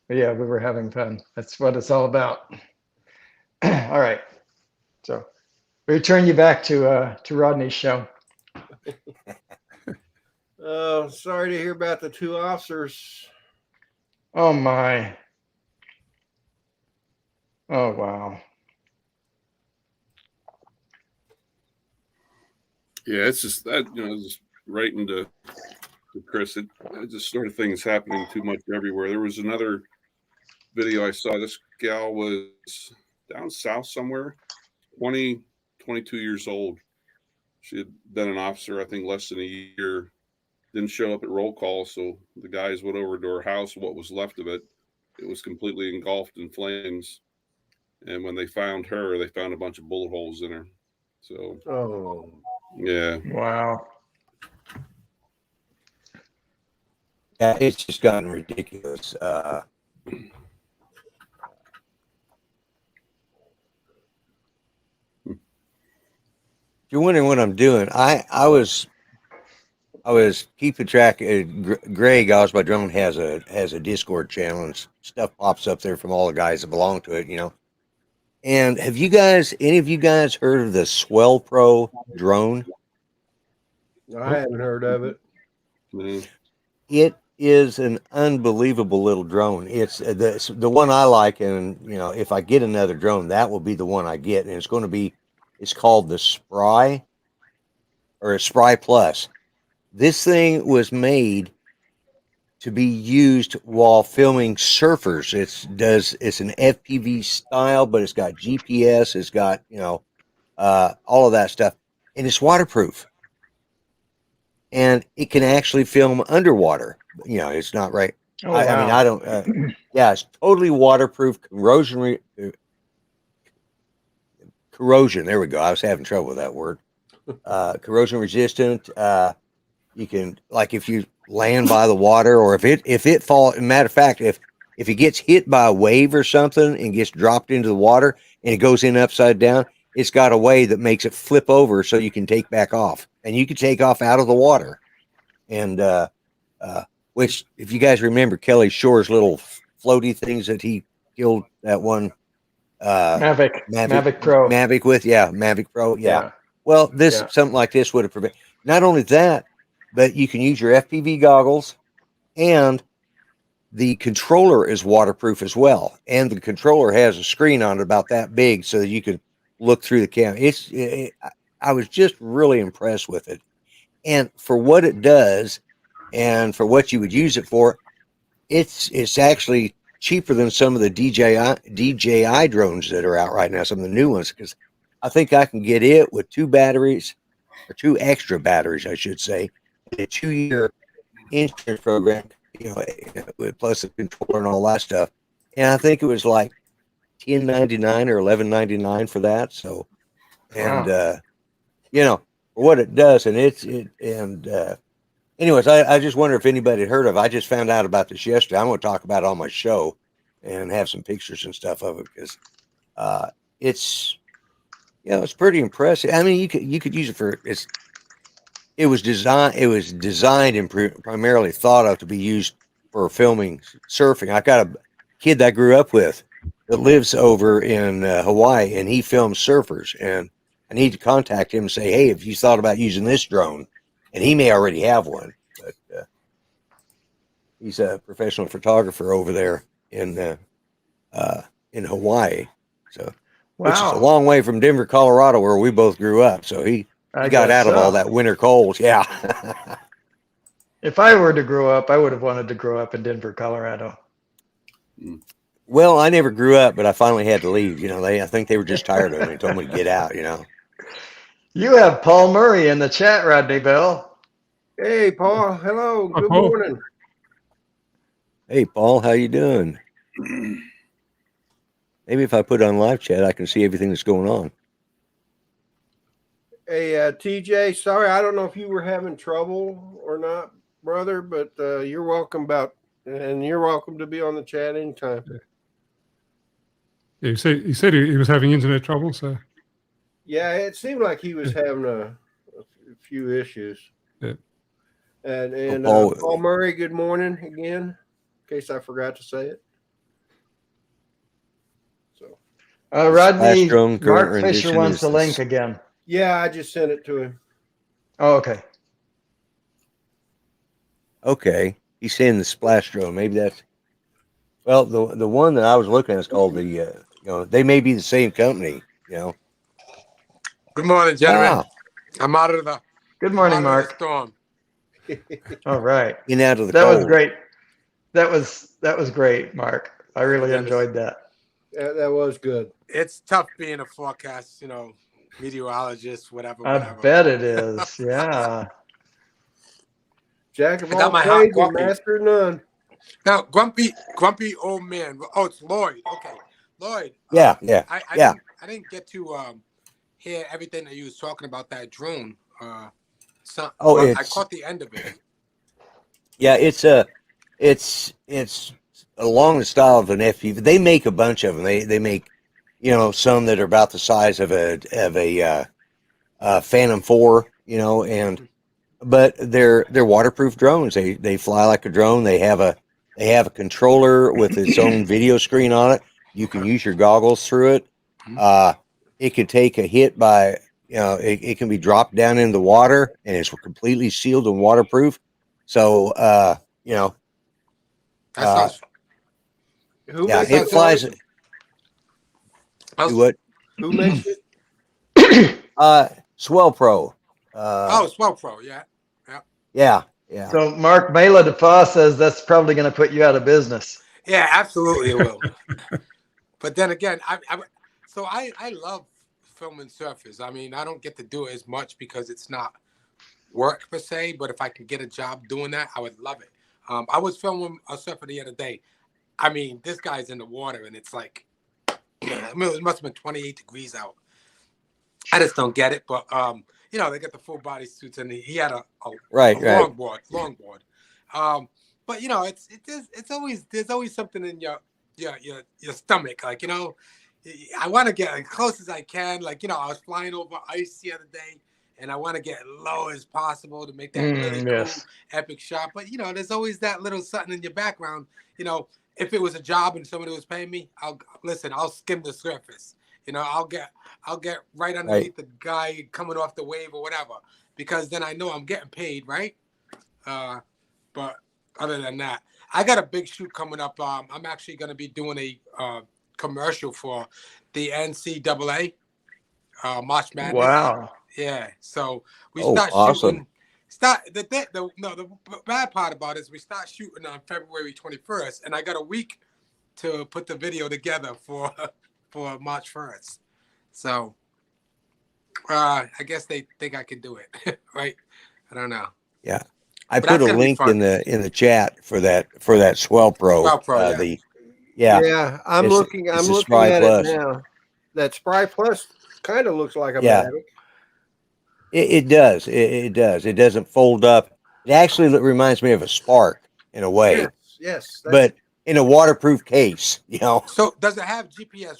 Yeah, we were having fun. That's what it's all about. All right. So we return you back to Rodney's show. Oh, sorry to hear about the 2 officers. Oh my. Oh wow. Yeah, it's just that, just right into Chris. It just sort of thing is happening too much everywhere. There was another video I saw. This gal was down south somewhere, 22 years old. She had been an officer, I think, less than a year. Didn't show up at roll call, so the guys went over to her house. What was left of it, it was completely engulfed in flames. And when they found her, they found a bunch of bullet holes in her. So, yeah. Wow. Yeah, it's just gotten ridiculous. If you're wondering what I'm doing, I was keeping track. Greg, Osby Drone has a Discord channel and stuff pops up there from all the guys that belong to it, And have any of you guys heard of the Swell Pro drone? I hadn't heard of it. Mm-hmm. It is an unbelievable little drone. It's the one I like, and if I get another drone, that will be the one I get, and it's called the Spry or a Spry Plus. This thing was made to be used while filming surfers. It's an FPV style, but it's got GPS, it's got all of that stuff, and it's waterproof. And it can actually film underwater. It's not right. Oh, I mean, I don't. Yeah, it's totally waterproof, corrosion. There we go. I was having trouble with that word. Corrosion resistant. You can, like, if you land by the water, or if it falls. Matter of fact, if it gets hit by a wave or something and gets dropped into the water and it goes in upside down, it's got a way that makes it flip over so you can take back off, and you can take off out of the water. And which, if you guys remember Kelly Shore's little floaty things that he killed that one Mavic Pro. Mavic with, Mavic Pro, yeah. Well, something like this would have prevented. Not only that, but you can use your FPV goggles, and the controller is waterproof as well. And the controller has a screen on it about that big, so that you can look through the camera. I was just really impressed with it, and for what it does, and for what you would use it for, it's actually cheaper than some of the DJI drones that are out right now, some of the new ones, because I think I can get it with 2 batteries, or 2 extra batteries, I should say, a 2-year insurance program, plus the controller and all that stuff. And I think it was like $10.99 or $11.99 for that. So, and for what it does, and anyways, I just wonder if anybody had heard of it. I just found out about this yesterday. I'm going to talk about it on my show and have some pictures and stuff of it, because it's pretty impressive. I mean, you could use it for it was designed and primarily thought of to be used for filming surfing. I got a kid that I grew up with that lives over in Hawaii, and he films surfers, and I need to contact him and say, hey, if you thought about using this drone, and he may already have one, but he's a professional photographer over there in Hawaii. So, which is a long way from Denver, Colorado, where we both grew up. So he got out of all that winter cold. Yeah. If I were to grow up, I would have wanted to grow up in Denver, Colorado. Well, I never grew up, but I finally had to leave. I think they were just tired of me and told me to get out, You have Paul Murray in the chat, Rodney Bell. Hey, Paul. Hello. Good morning. Hey, Paul. How you doing? Maybe if I put on live chat, I can see everything that's going on. Hey, TJ, sorry, I don't know if you were having trouble or not, brother, but you're welcome about And you're welcome to be on the chat anytime. Yeah, he said he was having internet trouble. So Yeah, it seemed like he was having a few issues. Yeah. And Oh. Paul Murray, good morning again, in case I forgot to say it. So, Rodney, Splashstone current Mark Fisher rendition wants is the the link again. yeah, I just sent it to him. Oh, okay. Okay, he's saying the Splashstone. Maybe that's well, the one that I was looking at is called the you know, they may be the same company. You know. Good morning, gentlemen. Ah, I'm out of the Good morning, out of the Mark. storm. All right. in out of the That cold. was great. That was great, Mark. I really Dennis. enjoyed that. That was good. It's tough being a forecast, meteorologist, whatever. I bet it is. Yeah. Jack of I got all my hot trades and coffee. master of none. Now, grumpy old man. Oh, it's Lloyd. Okay, Lloyd. Yeah, I yeah. didn't get to hear everything that you was talking about that drone. I caught the end of it. Yeah, it's along the style of an FPV. They make a bunch of them. They make, some that are about the size of a Phantom 4, but they're waterproof drones. They fly like a drone. They have a controller with its own video screen on it. You can use your goggles through it. It can take a hit by, it can be dropped down in the water and it's completely sealed and waterproof. So, That sounds. Who yeah, makes it flies. Do what? Who makes it? Swell Pro. Swell Pro, yeah. Yeah. So Mark Mela DeFoss says that's probably going to put you out of business. Yeah, absolutely it will. But then again, I love filming surfers. I mean, I don't get to do it as much because it's not work per se, but if I can get a job doing that, I would love it. I was filming a surfer the other day. I mean, this guy's in the water and it's like, it must have been 28 degrees out. I just don't get it, but they got the full body suits and he had a longboard. But it's always there's always something in your stomach, like I want to get as close as I can. Like I was flying over ice the other day, and I want to get low as possible to make that really cool, epic shot. But there's always that little something in your background. If it was a job and somebody was paying me, I'll skim the surface. I'll get right underneath the guy coming off the wave or whatever, because then I know I'm getting paid, right? But other than that, I got a big shoot coming up. I'm actually going to be doing a commercial for the NCAA March Madness. Wow. Yeah. So we Oh, start awesome. shooting. The bad part about it is we start shooting on February 21st, and I got a week to put the video together for March 1st. So I guess they think I can do it, right? I don't know. Yeah. I put a link in the chat for that Swell Pro. Swell Pro, yeah. I'm looking at it now. That Spry Plus kind of looks like a Manic. It does. It does. It doesn't fold up. It actually reminds me of a Spark in a way. Yes. But in a waterproof case, So does it have GPS?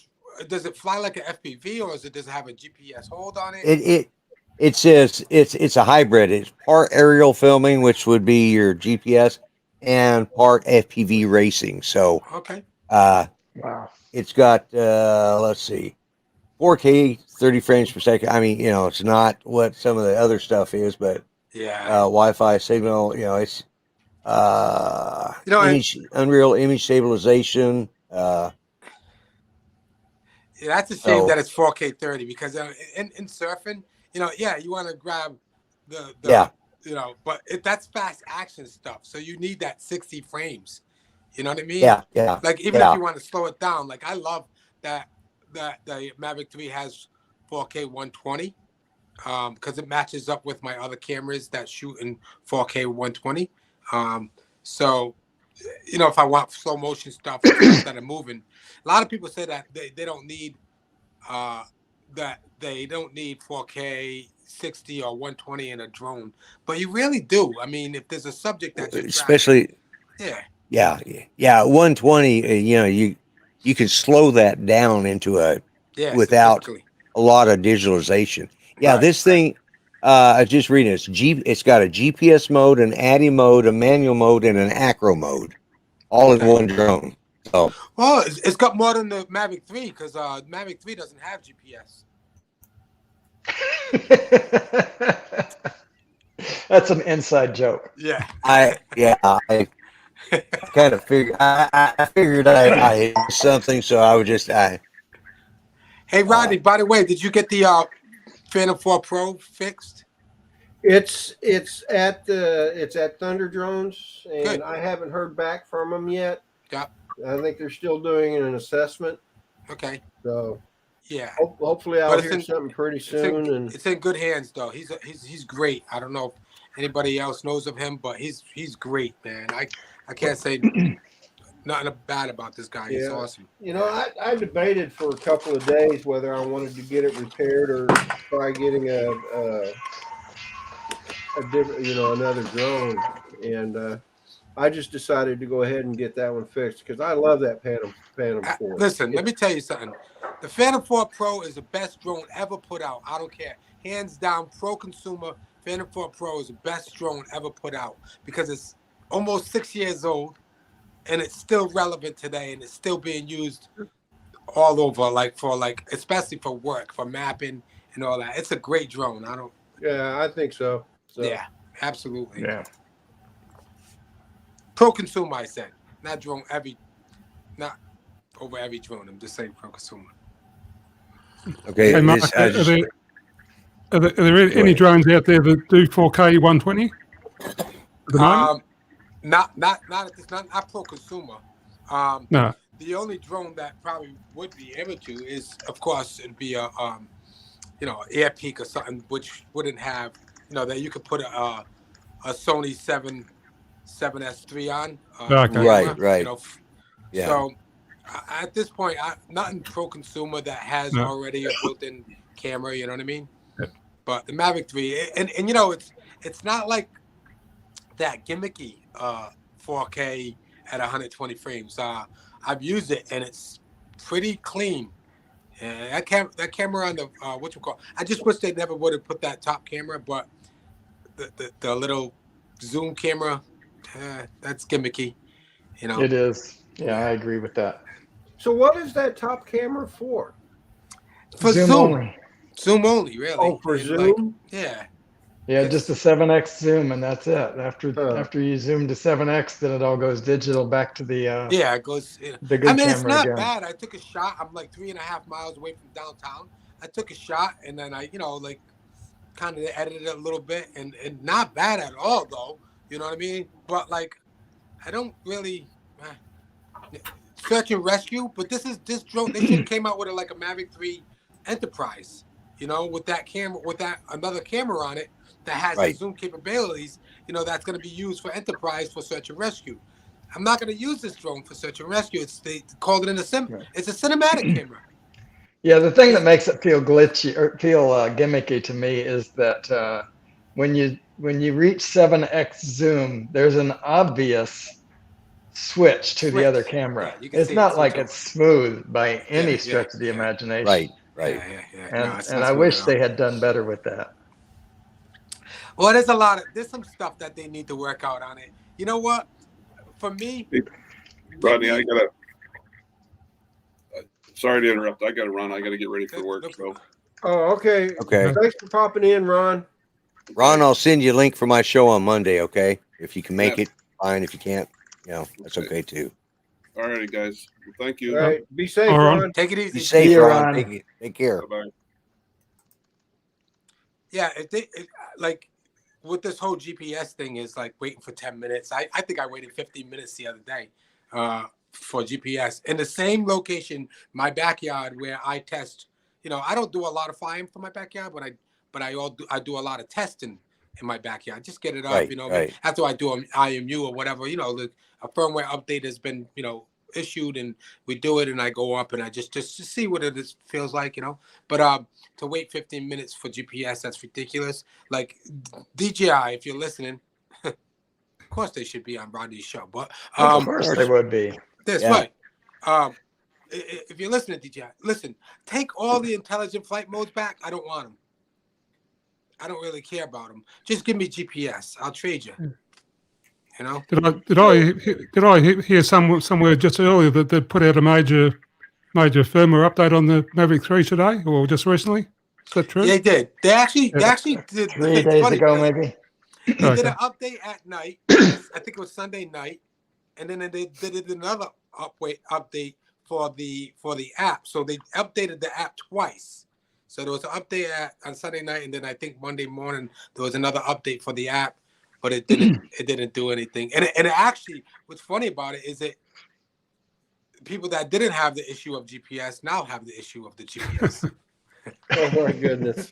Does it fly like an FPV, or does it have a GPS hold on it? It says it's a hybrid. It's part aerial filming, which would be your GPS, and part FPV racing. So okay. Wow. It's got let's see, 4K 30 frames per second. I mean, it's not what some of the other stuff is, but Wi-Fi signal. It's Unreal image stabilization. Yeah, that's a shame that it's 4K 30, because in surfing, you want to grab the but that's fast action stuff. So you need that 60 frames. You know what I mean? Yeah. Like even if you want to slow it down, like I love that the Mavic 3 has 4K 120, because it matches up with my other cameras that shoot in 4K 120. So if I want slow motion stuff that are moving, a lot of people say that they don't need that they don't need 4K 60 or 120 in a drone, but you really do. I mean, if there's a subject that you especially Yeah, 120. You can slow that down into without significantly. a lot of digitalization. Yeah, Right. this thing. I was just reading this. It's got a GPS mode, an ADI mode, a manual mode, and an acro mode, all in one drone. So, well, it's got more than the Mavic 3 because Mavic 3 doesn't have GPS. That's an inside joke. Yeah. I kind of figured. I figured I hit something, so I would just. Hey, Rodney. By the way, did you get the Phantom 4 Pro fixed? It's at Thunder Drones, and Good. I haven't heard back from them yet. Yeah. I think they're still doing an assessment. Okay. So yeah, hopefully I'll hear something pretty soon. It's in good hands though. He's great. I don't know if anybody else knows of him, but he's great, man. I can't say nothing bad about this guy. He's awesome. I debated for a couple of days whether I wanted to get it repaired or try getting a different, another drone, and I just decided to go ahead and get that one fixed because I love that Phantom 4. Listen, let me tell you something. The Phantom 4 Pro is the best drone ever put out. I don't care. Hands down, pro consumer, Phantom 4 Pro is the best drone ever put out because it's almost 6 years old and it's still relevant today and it's still being used all over, especially for work, for mapping and all that. It's a great drone. Yeah, I think so. Yeah, absolutely. Yeah. Pro consumer, I said. Not drone not over every drone. I'm just saying pro consumer. Okay. Hey, Mark, are there any drones out there that do 4K 120? At the moment? Not at this, not pro consumer. No. The only drone that probably would be able to is, of course, it'd be a Air Peak or something, which wouldn't have, that you could put a Sony 7S3 on. Right. Yeah. So at this point, nothing pro consumer that has already a built-in camera. You know what I mean? Yeah. But the Mavic 3, and it's not like that gimmicky 4K at 120 frames. I've used it and it's pretty clean. And that camera on the I just wish they never would have put that top camera, but the little zoom camera, that's gimmicky. It is. Yeah, I agree with that. So what is that top camera for? For Zoom only. Zoom only, really. Oh, for Zoom? Yeah. Yeah, just a 7x zoom, and that's it. After you zoom to 7x, then it all goes digital back to the it goes. The good camera it's not again. bad. I took a shot. I'm like 3.5 miles away from downtown. I took a shot, and then I, kind of edited it a little bit, and not bad at all, though. You know what I mean? But I don't really search and rescue. But this drone. They should have came out with a Mavic 3 Enterprise. With that camera, with that another camera on it that has the zoom capabilities. That's going to be used for Enterprise for search and rescue. I'm not going to use this drone for search and rescue. They called it It's a cinematic camera. Yeah, the thing that makes it feel glitchy or feel gimmicky to me is that when you reach 7x zoom, there's an obvious switch to the other camera. Yeah, it's not like it's smooth by any stretch of the imagination. Right. Yeah. And I wish they had done better with that. Well, there's some stuff that they need to work out on it. You know what? For me, Rodney, sorry to interrupt. I got to run. I got to get ready for work. So. Oh, okay. Okay. Thanks for popping in, Ron. Ron, I'll send you a link for my show on Monday. Okay, if you can make it, fine. If you can't, that's okay too. All righty, guys. Well, thank you. All right. Be safe, Ron. Ron. Take it easy. Be safe, See you, Ron. Ron. Take care. Bye-bye. Yeah, with this whole GPS thing is waiting for 10 minutes. I think I waited 15 minutes the other day for GPS in the same location, my backyard, where I test. I don't do a lot of flying for my backyard, but I do a lot of testing in my backyard. Just get it up, Right. After I do an IMU or whatever, a firmware update has been, issued, and we do it, and I go up and I just see what it feels like, But to wait 15 minutes for GPS, that's ridiculous. DJI, if you're listening, course they should be on Rodney's show. But Of course they would be. that's right. If you're listening, DJ, listen. Take all the intelligent flight modes back. I don't want them. I don't really care about them. Just give me GPS. I'll trade you. You know. Did I hear somewhere just earlier that they put out a major firmware update on the Mavic 3 today, or just recently? Is that true? They did. They actually did 3 days ago, maybe. They did an update at night. I think it was Sunday night, and then they did another update for the app. So they updated the app twice. So there was an update on Sunday night, and then I think Monday morning there was another update for the app, but it didn't do anything. And it actually, what's funny about it is that people that didn't have the issue of GPS now have the issue of the GPS. Oh my goodness.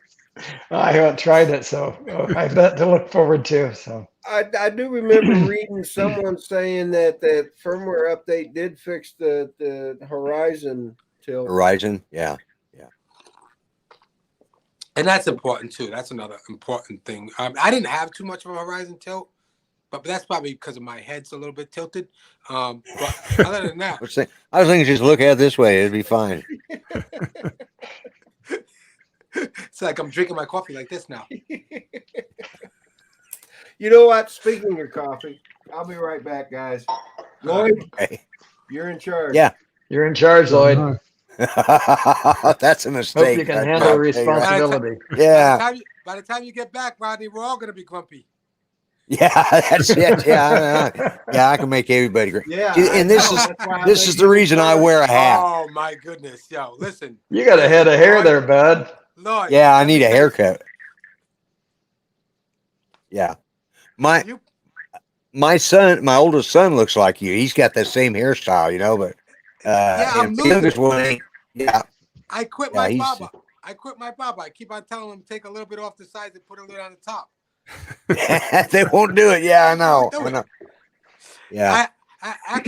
I haven't tried it, so I bet to look forward to. So I do remember reading someone saying that firmware update did fix the horizon tilt. Horizon, yeah. And that's important too. That's another important thing. I didn't have too much of a horizon tilt, but that's probably because of my head's a little bit tilted. But other than that, I was thinking just look at it this way, it'd be fine. it's like I'm drinking my coffee like this now. You know what? Speaking of coffee, I'll be right back, guys. Lloyd, Okay. you're in charge. Yeah. you're in charge, Lloyd. That's a mistake. Hope you can handle responsibility. Yeah. By the time you get back, Rodney, we're all gonna be grumpy. Yeah, that's it. Yeah, I can make everybody great. Yeah. And this is the reason I wear a hat. Oh my goodness, yo, listen. You got a head of hair there, bud. Lloyd, Yeah, I need a haircut. Yeah. My oldest son looks like you. He's got that same hairstyle, but I'm the youngest one, yeah. I quit my barber. I keep on telling him to take a little bit off the sides and put a little on the top. They won't do it. Yeah, I know. Yeah. I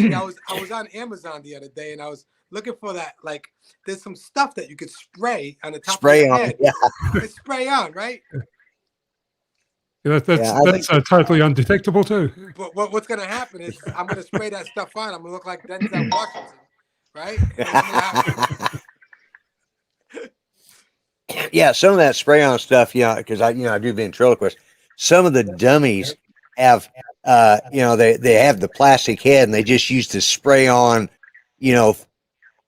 was on Amazon the other day and I was looking for that. Like, there's some stuff that you could spray on the top of your head. Yeah. It's spray on, right? Yeah, that's totally undetectable too. But what's gonna happen is I'm gonna spray that stuff on. I'm gonna look like Denzel Washington, right? Yeah, some of that spray on stuff, because I do ventriloquist. Some of the dummies have, they have the plastic head and they just use the spray on,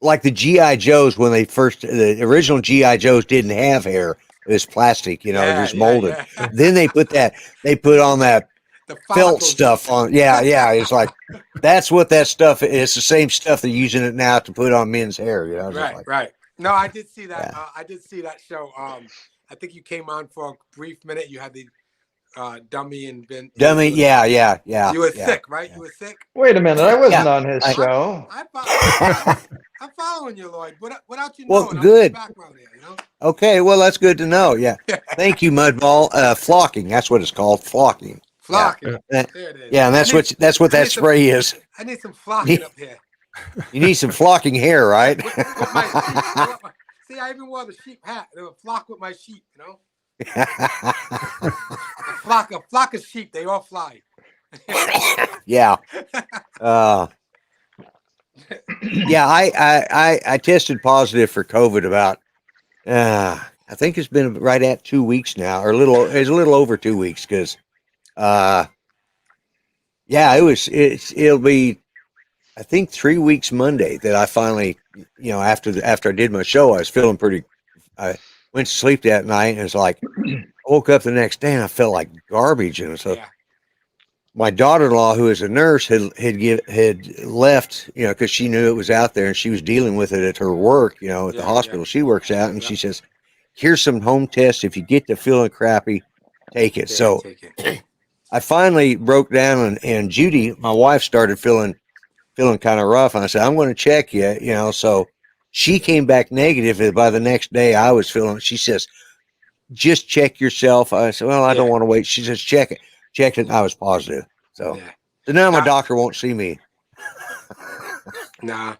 like the GI Joes when the original GI Joes didn't have hair. It was plastic, just molded. Yeah. Then they put on that The felt stuff on. Yeah. It's like that's what that stuff is. It's the same stuff they're using it now to put on men's hair. Right. No, I did see that. Yeah. I did see that show. I think you came on for a brief minute. You had the dummy and Ben. Dummy, yeah. You were sick, right? Yeah. You were sick. Wait a minute, I wasn't on his show. I'm following you, Lloyd. Without you knowing, well, good. Background here, Okay, well that's good to know. Yeah, thank you, Mudball. Flocking, that's what it's called. Flocking. Flocking. Yeah, there it is. Yeah, and that's what that spray is. I need some flocking up here. You need some flocking hair, right? See, I even wore the sheep hat. It would flock with my sheep, A flock of sheep, they all fly. Yeah. Yeah, I tested positive for COVID about I think it's been right at 2 weeks now, or it's a little over 2 weeks, because it'll be I think 3 weeks Monday that I finally, after I did my show, I was feeling I went to sleep that night and it's like, I woke up the next day and I felt like garbage. And so my daughter-in-law, who is a nurse, had left, because she knew it was out there and she was dealing with it at her work, at the hospital she works at. And she says, here's some home tests. If you get to feeling crappy, take it. So I finally broke down and Judy, my wife, started feeling kind of rough. And I said, I'm going to check you, so she came back negative. And by the next day I was she says, just check yourself. I said, well, I don't want to wait. She says, check it. Checked it. And I was positive. So now my doctor won't see me. Nah.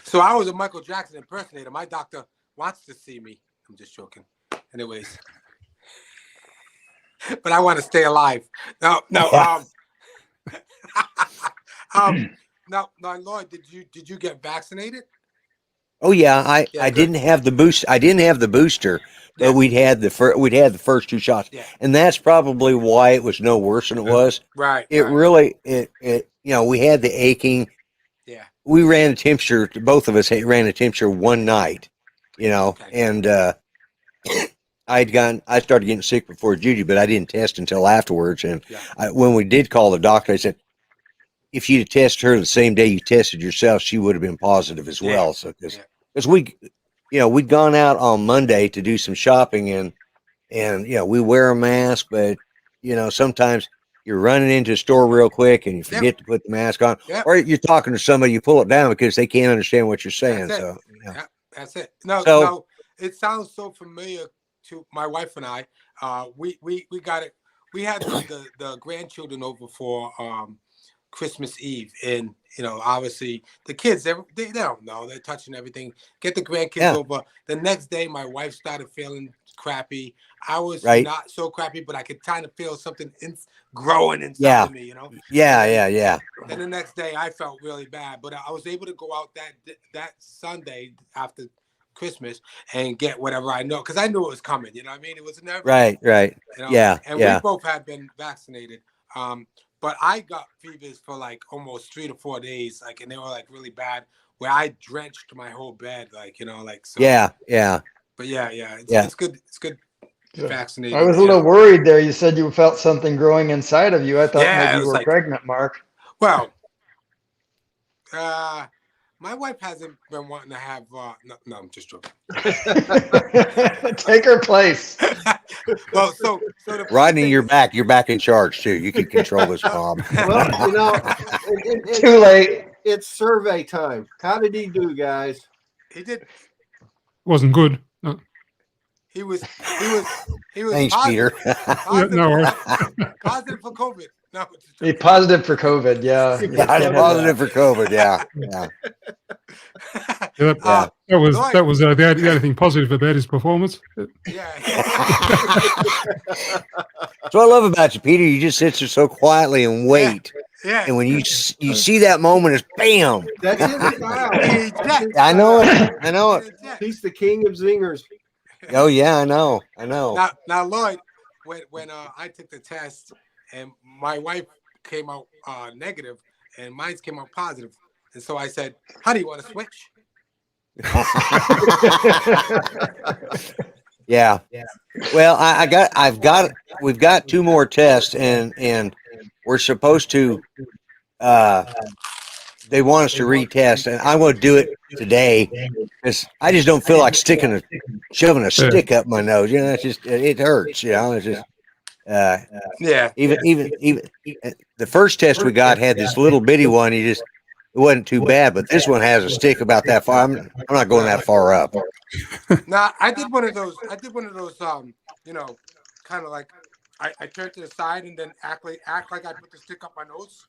So I was a Michael Jackson impersonator. My doctor wants to see me. I'm just joking. Anyways. But I want to stay alive. No. Now, Lloyd, did you get vaccinated? Oh yeah, I good. didn't have the boost. I didn't have the booster, but Yeah. we'd had the first 2 shots, Yeah. and that's probably why it was no worse than it was. Right. It right. really we had the aching. Yeah. We ran a temperature. Both of us ran a temperature one night, Okay. and I started getting sick before Judy, but I didn't test until afterwards. And Yeah. when we did call the doctor, I said, if you'd have tested her the same day you tested yourself, she would have been positive as Yeah. well. So because we'd gone out on Monday to do some shopping, and we wear a mask, but sometimes you're running into a store real quick and you forget to put the mask on, Yep. or you're talking to somebody, you pull it down because they can't understand what you're saying. That's it. So Yeah, that's it. No, it sounds so familiar to my wife and I. We got it. We had the grandchildren over for Christmas Eve, and obviously the kids they don't know, they're touching everything. Get the grandkids over. The next day, my wife started feeling crappy. I was not so crappy, but I could kind of feel something growing inside of me. Yeah. Then the next day, I felt really bad, but I was able to go out that Sunday after Christmas and get whatever I know, because I knew it was coming. You know what I mean? It was never right. Yeah. And we both had been vaccinated. But I got fevers for like almost 3 to 4 days, and they were like really bad, where I drenched my whole bed, so. Yeah. But it's good. It's good. Vaccinated. I was a little worried there. You said you felt something growing inside of you. I thought maybe you were pregnant, Mark. Well, my wife hasn't been wanting to have. No, I'm just joking. Take her place. Well, so Rodney, you're back. You're back in charge too. You can control this bomb. Well, Too late. It's survey time. How did he do, guys? He did. Wasn't good. No. He was Thanks, positive, Peter. positive for COVID. No, He's positive for COVID. Yeah. Positive for COVID. Yeah. That was the only thing positive about his performance. Yeah. That's what I love about you, Peter. You just sit there so quietly and wait. Yeah. And when you see that moment, it's bam. That's his style. I know it. He's the king of zingers. Oh yeah, I know. Now, Lloyd, when I took the test and my wife came out negative and mine came out positive, and so I said, "Honey, you want to switch?" Yeah. Well, we've got 2 more tests, and we're supposed to. They want us to retest, and I want to do it today because I just don't feel like shoving a stick up my nose. It hurts. It's just. Even the first test we got had this little bitty one. It wasn't too bad, but this one has a stick about that far. I'm not going that far up. Now, I did one of those. Kind of like I turned to the side and then act like I put the stick up my nose.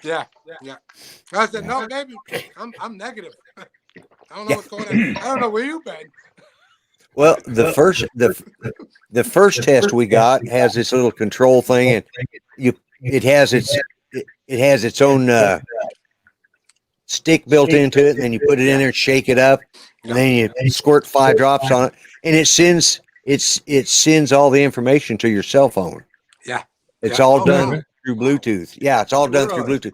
Yeah. I said, no, baby, I'm negative. I don't know what's going on. I don't know where you've been. Well, the first test we got has this little control thing, and it has its own stick built into it, and then you put it in there, shake it up, and then you squirt 5 drops on it, and it sends all the information to your cell phone. Yeah, it's all done through Bluetooth. Yeah, it's all done through Bluetooth.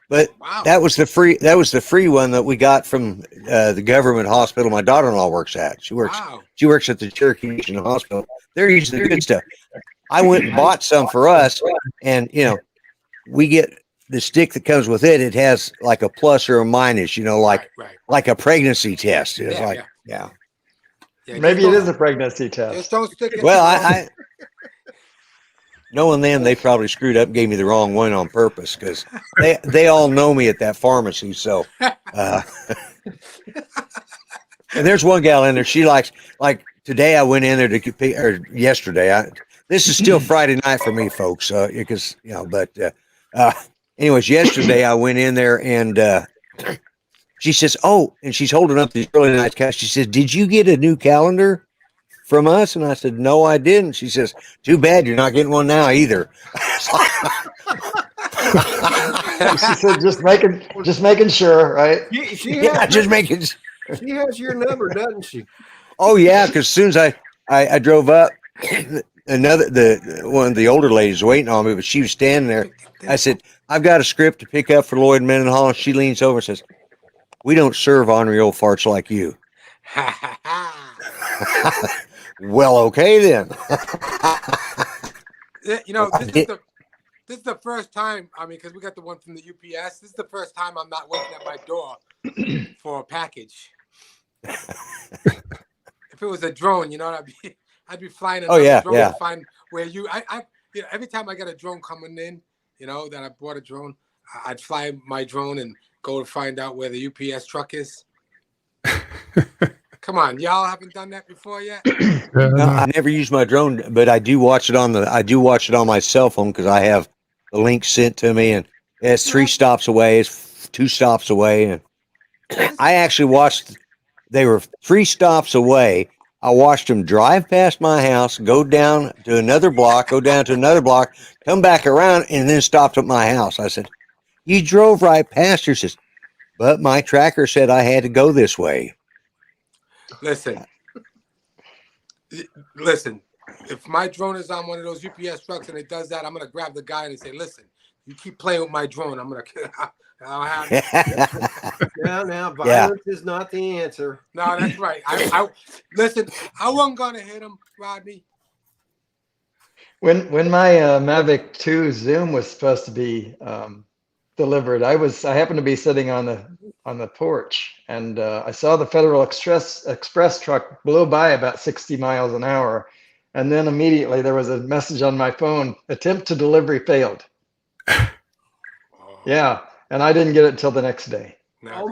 But that was the free one that we got from the government hospital my daughter-in-law works at. She works at the Cherokee Nation Hospital. They're using the good stuff. I went and bought some for us, and we get the stick that comes with it. It has like a plus or a minus, like a pregnancy test. It's maybe it is a pregnancy test. Just don't stick it. Well, I knowing them, they probably screwed up and gave me the wrong one on purpose because they all know me at that pharmacy. So, and there's one gal in there. She likes, like today I went in there or yesterday. This is still Friday night for me, folks. Because anyways, yesterday I went in there and she says, "Oh," and she's holding up these really nice cash. She says, "Did you get a new calendar?" from us? And I said, no, I didn't. She says, too bad you're not getting one now either. She said, just making sure, right? She Yeah, has just making. she has your number, doesn't she? Oh yeah, because as soon as I drove up, one of the older ladies waiting on me, but she was standing there. I said, I've got a script to pick up for Lloyd Mendenhall. And she leans over and says, we don't serve ornery old farts like you. Well, okay then. You know, this is the first time. I mean, because we got the one from the UPS. This is the first time I'm not waiting at my door for a package. If it was a drone, you know, I'd be flying another drone to find where you know, every time I get a drone coming in, you know, that I bought a drone, I'd fly my drone and go to find out where the UPS truck is. Come on, y'all haven't done that before yet? No, I never use my drone, but I do watch it on my cell phone because I have the link sent to me, and it's 3 stops away, it's 2 stops away, and I actually watched. They were 3 stops away. I watched them drive past my house, go down to another block, come back around, and then stopped at my house. I said, "You drove right past her." She says, "But my tracker said I had to go this way." Listen. If my drone is on one of those UPS trucks and it does that, I'm gonna grab the guy and say, "Listen, you keep playing with my drone. I'm gonna." I'll have Now, violence is not the answer. No, that's right. I listen. I wasn't gonna hit him, Rodney. When my Mavic 2 Zoom was supposed to be delivered, I happened to be sitting on the porch, and I saw the Federal Express truck blow by about 60 miles an hour, and then immediately there was a message on my phone: attempt to delivery failed. Yeah. And I didn't get it until the next day. I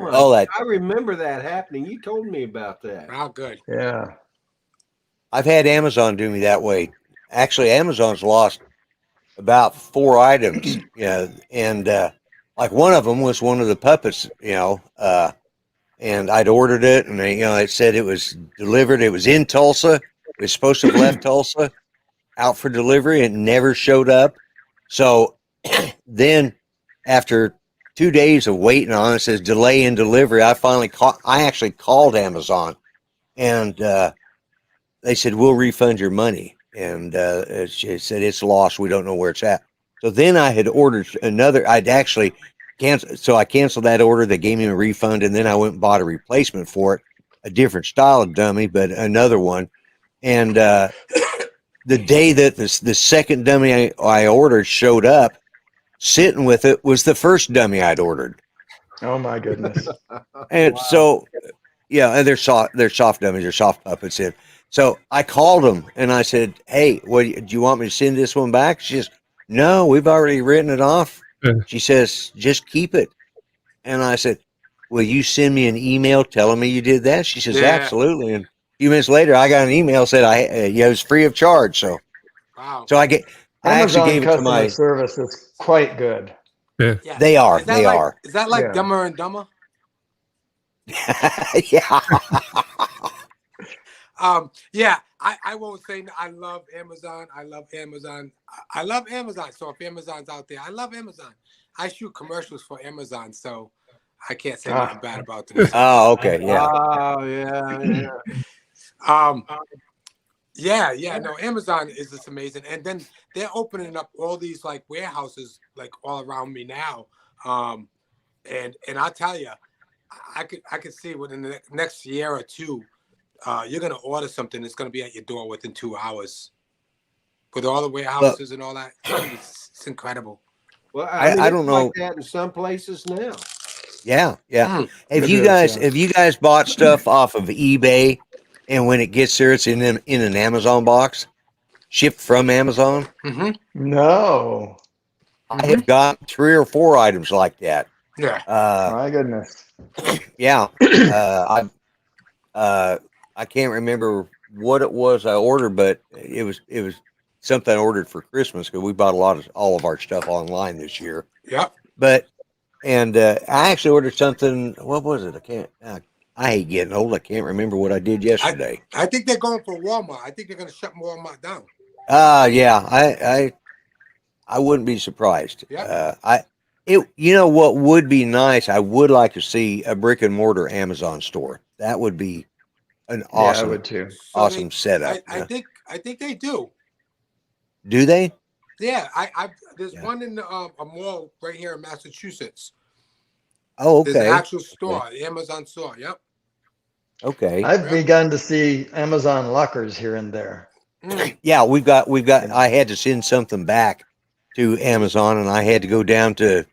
remember that happening. You told me about that. How good. Yeah. I've had Amazon do me that way. Actually, Amazon's lost about 4 items, you know, and like one of them was one of the puppets, you know, and I'd ordered it, and they, you know, it said it was delivered. It was in Tulsa. It was supposed to have left Tulsa, out for delivery. It never showed up. So then after 2 days of waiting on it, says delay in delivery, I actually called Amazon, and they said, we'll refund your money. And it said it's lost. We don't know where it's at. So then I had ordered another. I'd actually canceled. So I canceled that order. They gave me a refund, and then I went and bought a replacement for it, a different style of dummy, but another one. And the day that the second dummy I ordered showed up, sitting with it was the first dummy I'd ordered. Oh my goodness. And so, yeah, and they're soft dummies, they're soft puppets. So I called them and I said, "Hey, do you want me to send this one back?" She says, "No, we've already written it off." She says, "Just keep it." And I said, "Will you send me an email telling me you did that?" She says, "Absolutely." And a few minutes later, I got an email said it was free of charge. So, wow. So I actually gave it to customer service is quite good. Yeah. They are. Is that like Dumber and Dumber? Yeah. Yeah. I won't say I love Amazon. I love Amazon. I love Amazon. So if Amazon's out there, I love Amazon. I shoot commercials for Amazon, so I can't say nothing bad about them. Oh, okay. Yeah. Oh, yeah. No, Amazon is just amazing. And then they're opening up all these like warehouses like all around me now. And I'll tell you, I could see within the next year or two, you're gonna order something that's gonna be at your door within 2 hours. With all the warehouses and all that, it's incredible. Well, I don't know like that in some places now. Yeah. Have you guys bought stuff off of eBay, and when it gets there, it's in an Amazon box, shipped from Amazon? Mm-hmm. No. I have got 3 or 4 items like that. Yeah. My goodness. Yeah. I can't remember what it was I ordered, but it was something I ordered for Christmas because we bought all of our stuff online this year. Yep. But I actually ordered something. What was it? I I hate getting old. I can't remember what I did yesterday. I think they're going for Walmart. I think they're going to shut Walmart down. Yeah, I wouldn't be surprised. Yep. You know what would be nice? I would like to see a brick and mortar Amazon store. That would be an awesome, I would too. awesome setup. I think they do. Do they? Yeah, there's one in a mall right here in Massachusetts. Oh, okay. There's an actual store, the Amazon store. Yep. Okay. I've begun to see Amazon lockers here and there. Yeah, we've got. I had to send something back to Amazon, and I had to go down to.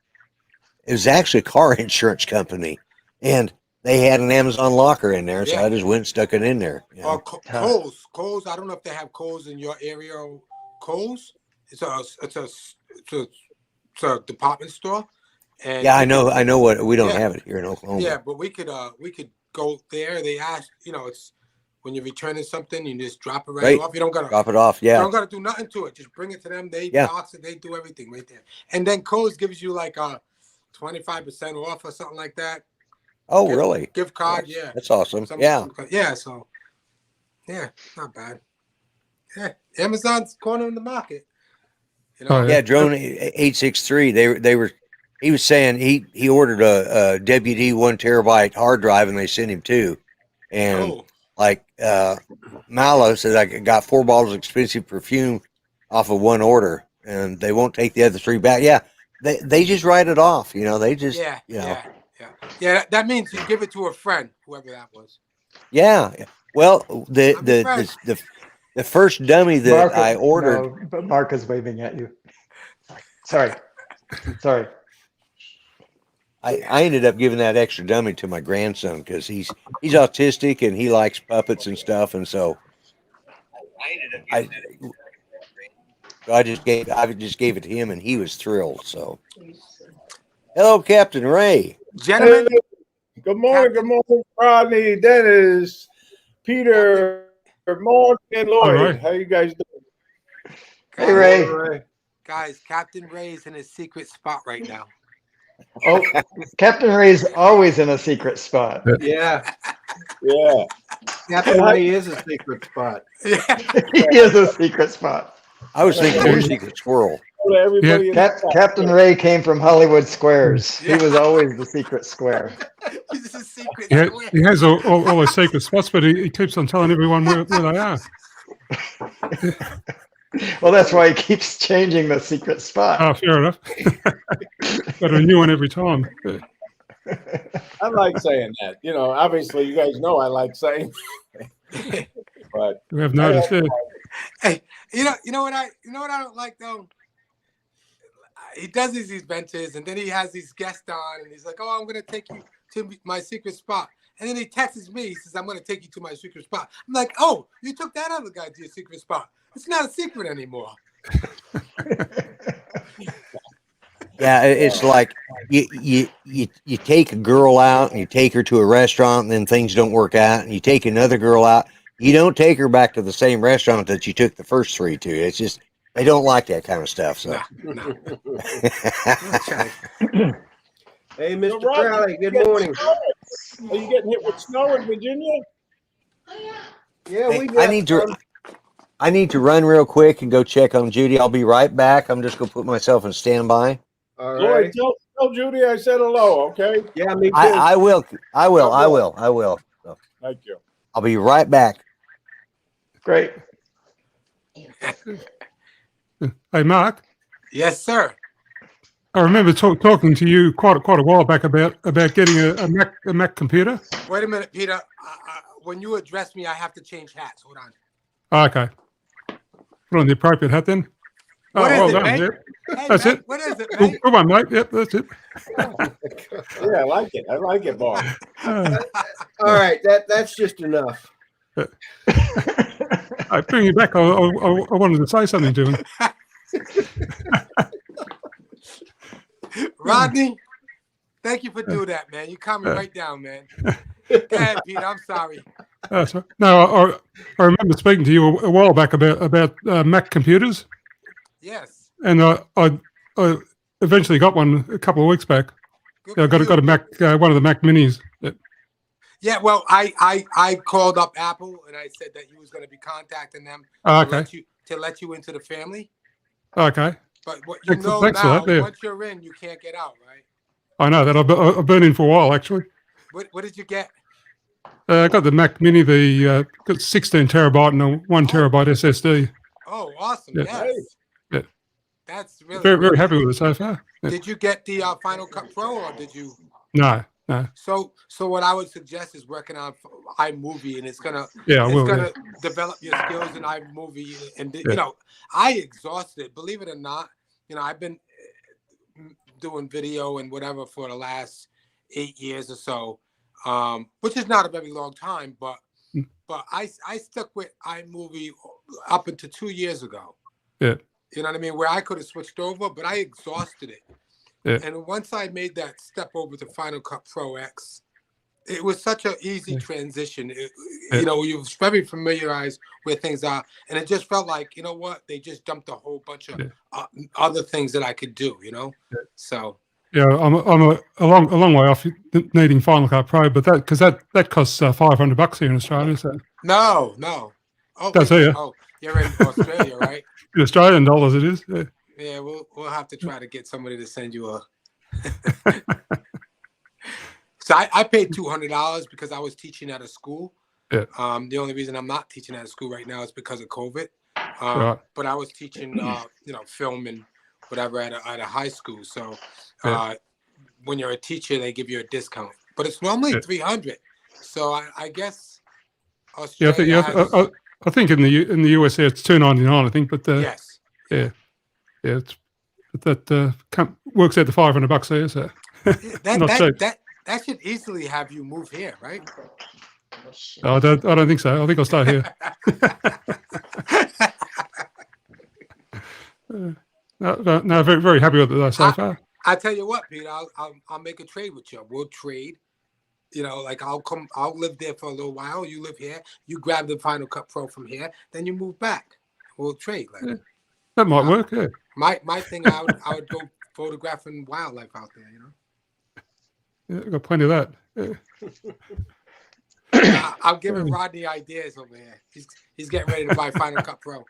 It was actually a car insurance company, and they had an Amazon locker in there, so I just went and stuck it in there. You know? Kohl's. I don't know if they have Kohl's in your area. Kohl's. It's a department store. And yeah, I know what we don't have it here in Oklahoma. Yeah, but we could go there. They ask, it's when you're returning something, you just drop it right off. You don't gotta drop it off. Yeah, you don't gotta do nothing to it. Just bring it to them. They box it. They do everything right there. And then Kohl's gives you like a 25% off or something like that. Oh, really? Gift card. Yeah, that's awesome. Yeah. So not bad. Yeah, Amazon's cornering the market. Yeah, Drone 863. They were. He was saying he ordered a WD 1 terabyte hard drive, and they sent him 2. And Malo says I got 4 bottles of expensive perfume off of one order, and they won't take the other 3 back. Yeah, they just write it off. They just yeah. That means you give it to a friend, whoever that was. Yeah. Well, the first dummy that I ordered. No, but Mark is waving at you. Sorry. I ended up giving that extra dummy to my grandson because he's autistic and he likes puppets and stuff, and so I just gave it to him, and he was thrilled. So, hello, Captain Ray. Gentlemen, good morning, Rodney, Dennis, Peter, Mark, and Lloyd. Right. How you guys doing? Hey, Ray. Guys, Captain Ray's in his secret spot right now. Oh, Captain Ray's always in a secret spot. Yeah. Yeah. Captain Ray is a secret spot. He is a secret spot. I was thinking more secret squirrel. Captain Ray came from Hollywood Squares. He was always the secret square. He's a secret square. He has all those secret spots, but he keeps on telling everyone where they are. Well, that's why he keeps changing the secret spot. Oh, fair enough. Got a new one every time. I like saying that. Obviously, you guys know I like saying that. But We have noticed it. Hey, you know what I don't like though? He does these events and then he has these guests on and he's like, "Oh, I'm gonna take you to my secret spot." And then he texts me, he says, "I'm gonna take you to my secret spot." I'm like, "Oh, you took that other guy to your secret spot. It's not a secret anymore." Yeah, it's like you take a girl out and you take her to a restaurant and then things don't work out, and you take another girl out. You don't take her back to the same restaurant that you took the first 3 to. It's just they don't like that kind of stuff. So, No. Hey, Mr. Crowley, good morning. Are you getting hit with snow in Virginia? Yeah, hey, we got I need to run real quick and go check on Judy. I'll be right back. I'm just gonna put myself in standby. All Lloyd, right. tell Judy I said hello, okay? Yeah, me too. I will. So, Thank you. I'll be right back. Great. Hey, Mark. Yes, sir. I remember talking to you quite a while back about getting a Mac computer. Wait a minute, Peter. When you address me, I have to change hats. Hold on. Oh, okay. Put on the appropriate hat then. What is well it, done. mate? Yep. Hey, That's mate, it. what is it, Good, mate? good one, mate. Yep, that's it. Yeah, I like it. I like it, Bob. All right, that's just enough. I bring you back. I wanted to say something to him. Rodney, thank you for doing that, man. You calmed me right down, man. Go ahead, Peter. I'm sorry. No, I remember speaking to you a while back about Mac computers, Yes. and I eventually got one a couple of weeks back. Good I for got a Mac, one of the Mac Minis. Yep. Yeah, well, I called up Apple and I said that you was going to be contacting them Oh, to okay. let you into the family. Okay. But what you know Thanks for now, that, yeah. once you're in, you can't get out, right? I know that. I've been in for a while, actually. What did you get? I got the Mac Mini, got 16 terabyte and a 1 terabyte SSD. Oh, awesome! Yeah. Yes, Yeah. that's really Very, cool. very happy with it so far. Yeah. Did you get the Final Cut Pro, or did you? No. So what I would suggest is working on iMovie, and it's gonna develop your skills in iMovie. And you know, I exhausted. Believe it or not, you know, I've been doing video and whatever for the last 8 years or so, which is not a very long time, but I stuck with iMovie up until 2 years ago. Yeah. You know what I mean? Where I could have switched over, but I exhausted it. Yeah. And once I made that step over to Final Cut Pro X, it was such an easy transition. You know, you was very familiarized where things are, and it just felt like, you know what, they just dumped a whole bunch of other things that I could do. You know, so. Yeah, I'm a long way off needing Final Cut Pro, but that costs $500 here in Australia. So No. Oh, that's here. Oh, you're in Australia, right? In Australian dollars, it is. Yeah. Yeah, we'll have to try to get somebody to send you a. So I paid $200 because I was teaching at a school. Yeah. The only reason I'm not teaching at a school right now is because of COVID. Right. But I was teaching, you know, film and whatever at a high school. So when you're a teacher, they give you a discount. But it's normally $300. So I guess Australia I think in the USA it's $299. I think, but yes. Yeah, that works out to $500 there. So that should easily have you move here, right? I don't think so. I think I'll stay here. No, very, very happy with it so far. I tell you what, Pete, I'll make a trade with you. We'll trade. You know, like I'll live there for a little while. You live here. You grab the Final Cut Pro from here. Then you move back. We'll trade. Like, that might work. Yeah. My thing, I would go photographing wildlife out there. You know. Yeah, I've got plenty of that. Yeah. I'm giving Rodney ideas over here. He's getting ready to buy Final Cut Pro.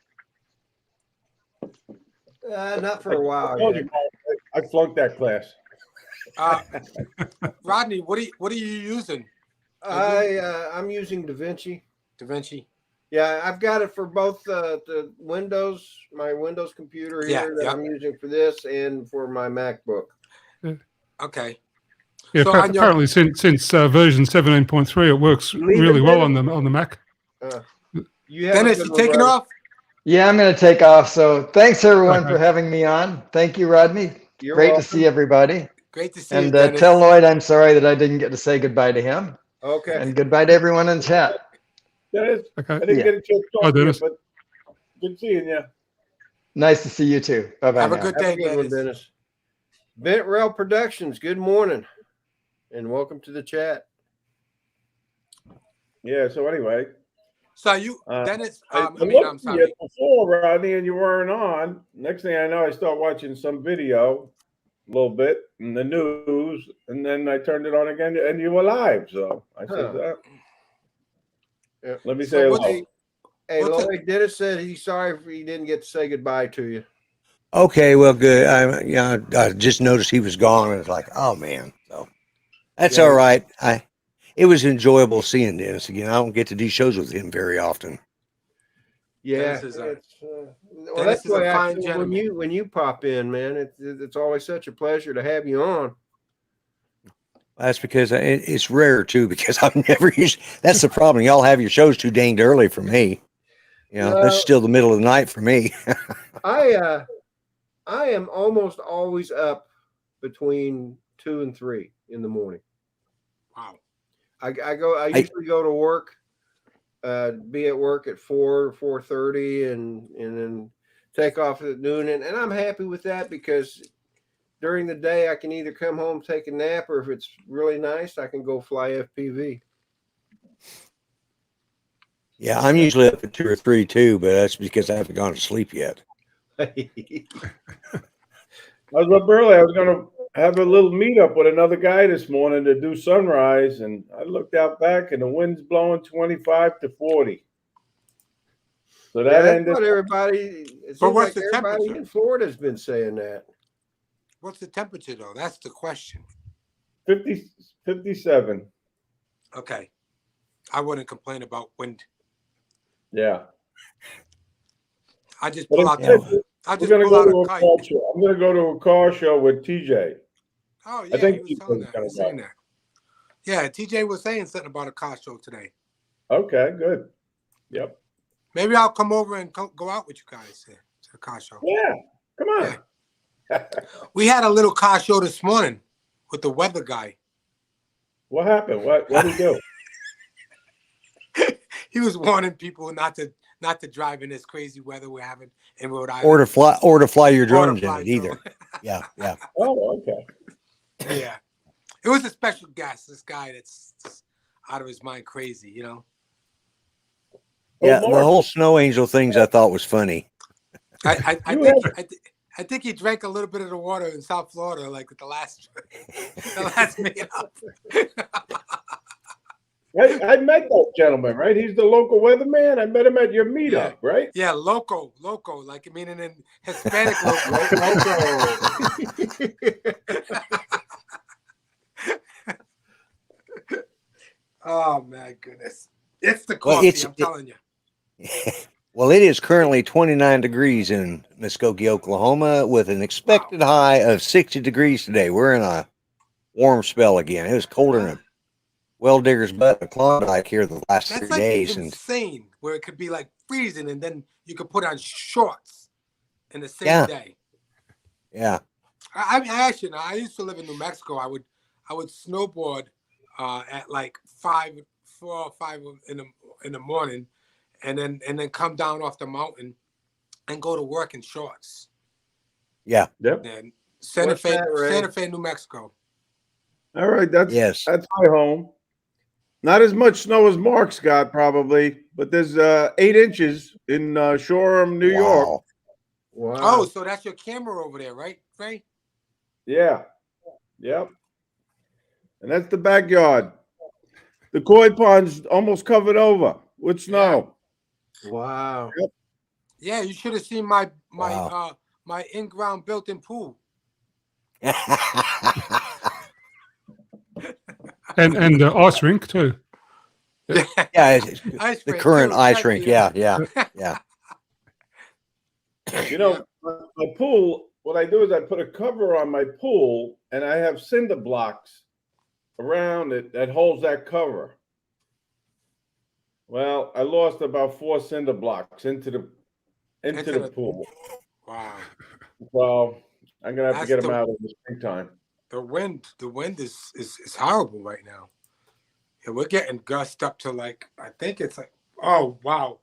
Not for a while. I flunked that class. Rodney, what are you using? I'm using DaVinci. DaVinci. Yeah, I've got it for both the Windows, my Windows computer here that I'm using for this, and for my MacBook. Okay. Yeah, so apparently since version 17.3, it works really well on the Mac. Dennis, you taking off? Yeah, I'm going to take off. So thanks everyone for having me on. Thank you, Rodney. Great to see everybody. Great to see you, and Dennis. Tell Lloyd I'm sorry that I didn't get to say goodbye to him. Okay. And goodbye to everyone in chat. Dennis, okay. I didn't get a chance to talk to you, but good seeing you. Nice to see you too. Bye-bye. Have a good day, Dennis. Bent Rail Productions, good morning. And welcome to the chat. Yeah, so anyway. So you, Dennis, I'm sorry. Before, Rodney, and you weren't on. Next thing I know, I start watching some video, a little bit, in the news, and then I turned it on again, and you were live. So I said, let me say hello. Hey, Lloyd, Dennis said he's sorry he didn't get to say goodbye to you. Okay, well, good. I just noticed he was gone, and it's like, oh man. So that's all right. It was enjoyable seeing Dennis again. I don't get to do shows with him very often. Yeah, that's why when you pop in, man, it's always such a pleasure to have you on. That's because it's rare too, because I've never used. That's the problem. Y'all have your shows too danged early for me. You know, that's still the middle of the night for me. I am almost always up between 2 and 3 in the morning. Wow. I usually go to work, be at work at 4:30, and then take off at noon, and I'm happy with that, because during the day I can either come home, take a nap, or if it's really nice, I can go fly FPV. Yeah, I'm usually up at 2 or 3 too, but that's because I haven't gone to sleep yet. I was up early. I was going to have a little meetup with another guy this morning to do sunrise, and I looked out back, and the wind's blowing 25 to 40. So that that's ended. what everybody. It But seems what's like the everybody temperature? in Florida's been saying that. What's the temperature though? That's the question. 57. Okay, I wouldn't complain about wind. Yeah. I just But pull out instead, the. I we're just gonna pull go out a to a kite. car show. I'm gonna go to a car show with TJ. Oh I yeah, think he was TJ's telling that. He gonna was saying go. that. Yeah, TJ was saying something about a car show today. Okay, good. Yep. Maybe I'll come over and go out with you guys to the car show. Yeah. Come on. Yeah. We had a little car show this morning with the weather guy. What happened? What did he do? He was warning people not to drive in this crazy weather we're having in Rhode Island. Or to fly your Or to drones fly in it either. drone. Yeah, yeah. Oh, okay. Yeah. It was a special guest, this guy that's just out of his mind crazy, you know. Yeah, Mark, the whole snow angel things I thought was funny. I think he drank a little bit of the water in South Florida, like at the last meetup. I met that gentleman, right? He's the local weatherman. I met him at your meetup, right? Yeah, loco, like meaning in Hispanic loco. Oh my goodness. It's the coffee, I'm telling you. Well, it is currently 29 degrees in Muskogee, Oklahoma, with an expected high of 60 degrees today. We're in a warm spell again. It was colder than a well digger's butt in Klondike here the last 3 days. Insane, where it could be like freezing and then you could put on shorts in the same day. Yeah. I used to live in New Mexico. I would snowboard at like 4 or 5 in the morning, and then come down off the mountain and go to work in shorts. Yeah. Yep. And Santa Fe, New Mexico. All right, that's my home. Not as much snow as Mark's got probably, but there's 8 inches in Shoreham, New York. Wow. Oh, so that's your camera over there, right, Ray? Yeah. Yep. And that's the backyard. The koi pond's almost covered over with snow. Wow. Yep. Yeah, you should have seen my in-ground built-in pool. and the ice rink too. Yeah, the current ice rink. Yeah. You know, my pool, what I do is I put a cover on my pool and I have cinder blocks around it that holds that cover. Well, I lost about 4 cinder blocks into the pool. Wow. So I'm gonna have to get them out in the springtime. The wind is horrible right now. Yeah, we're getting gust up to like, I think it's like, oh wow.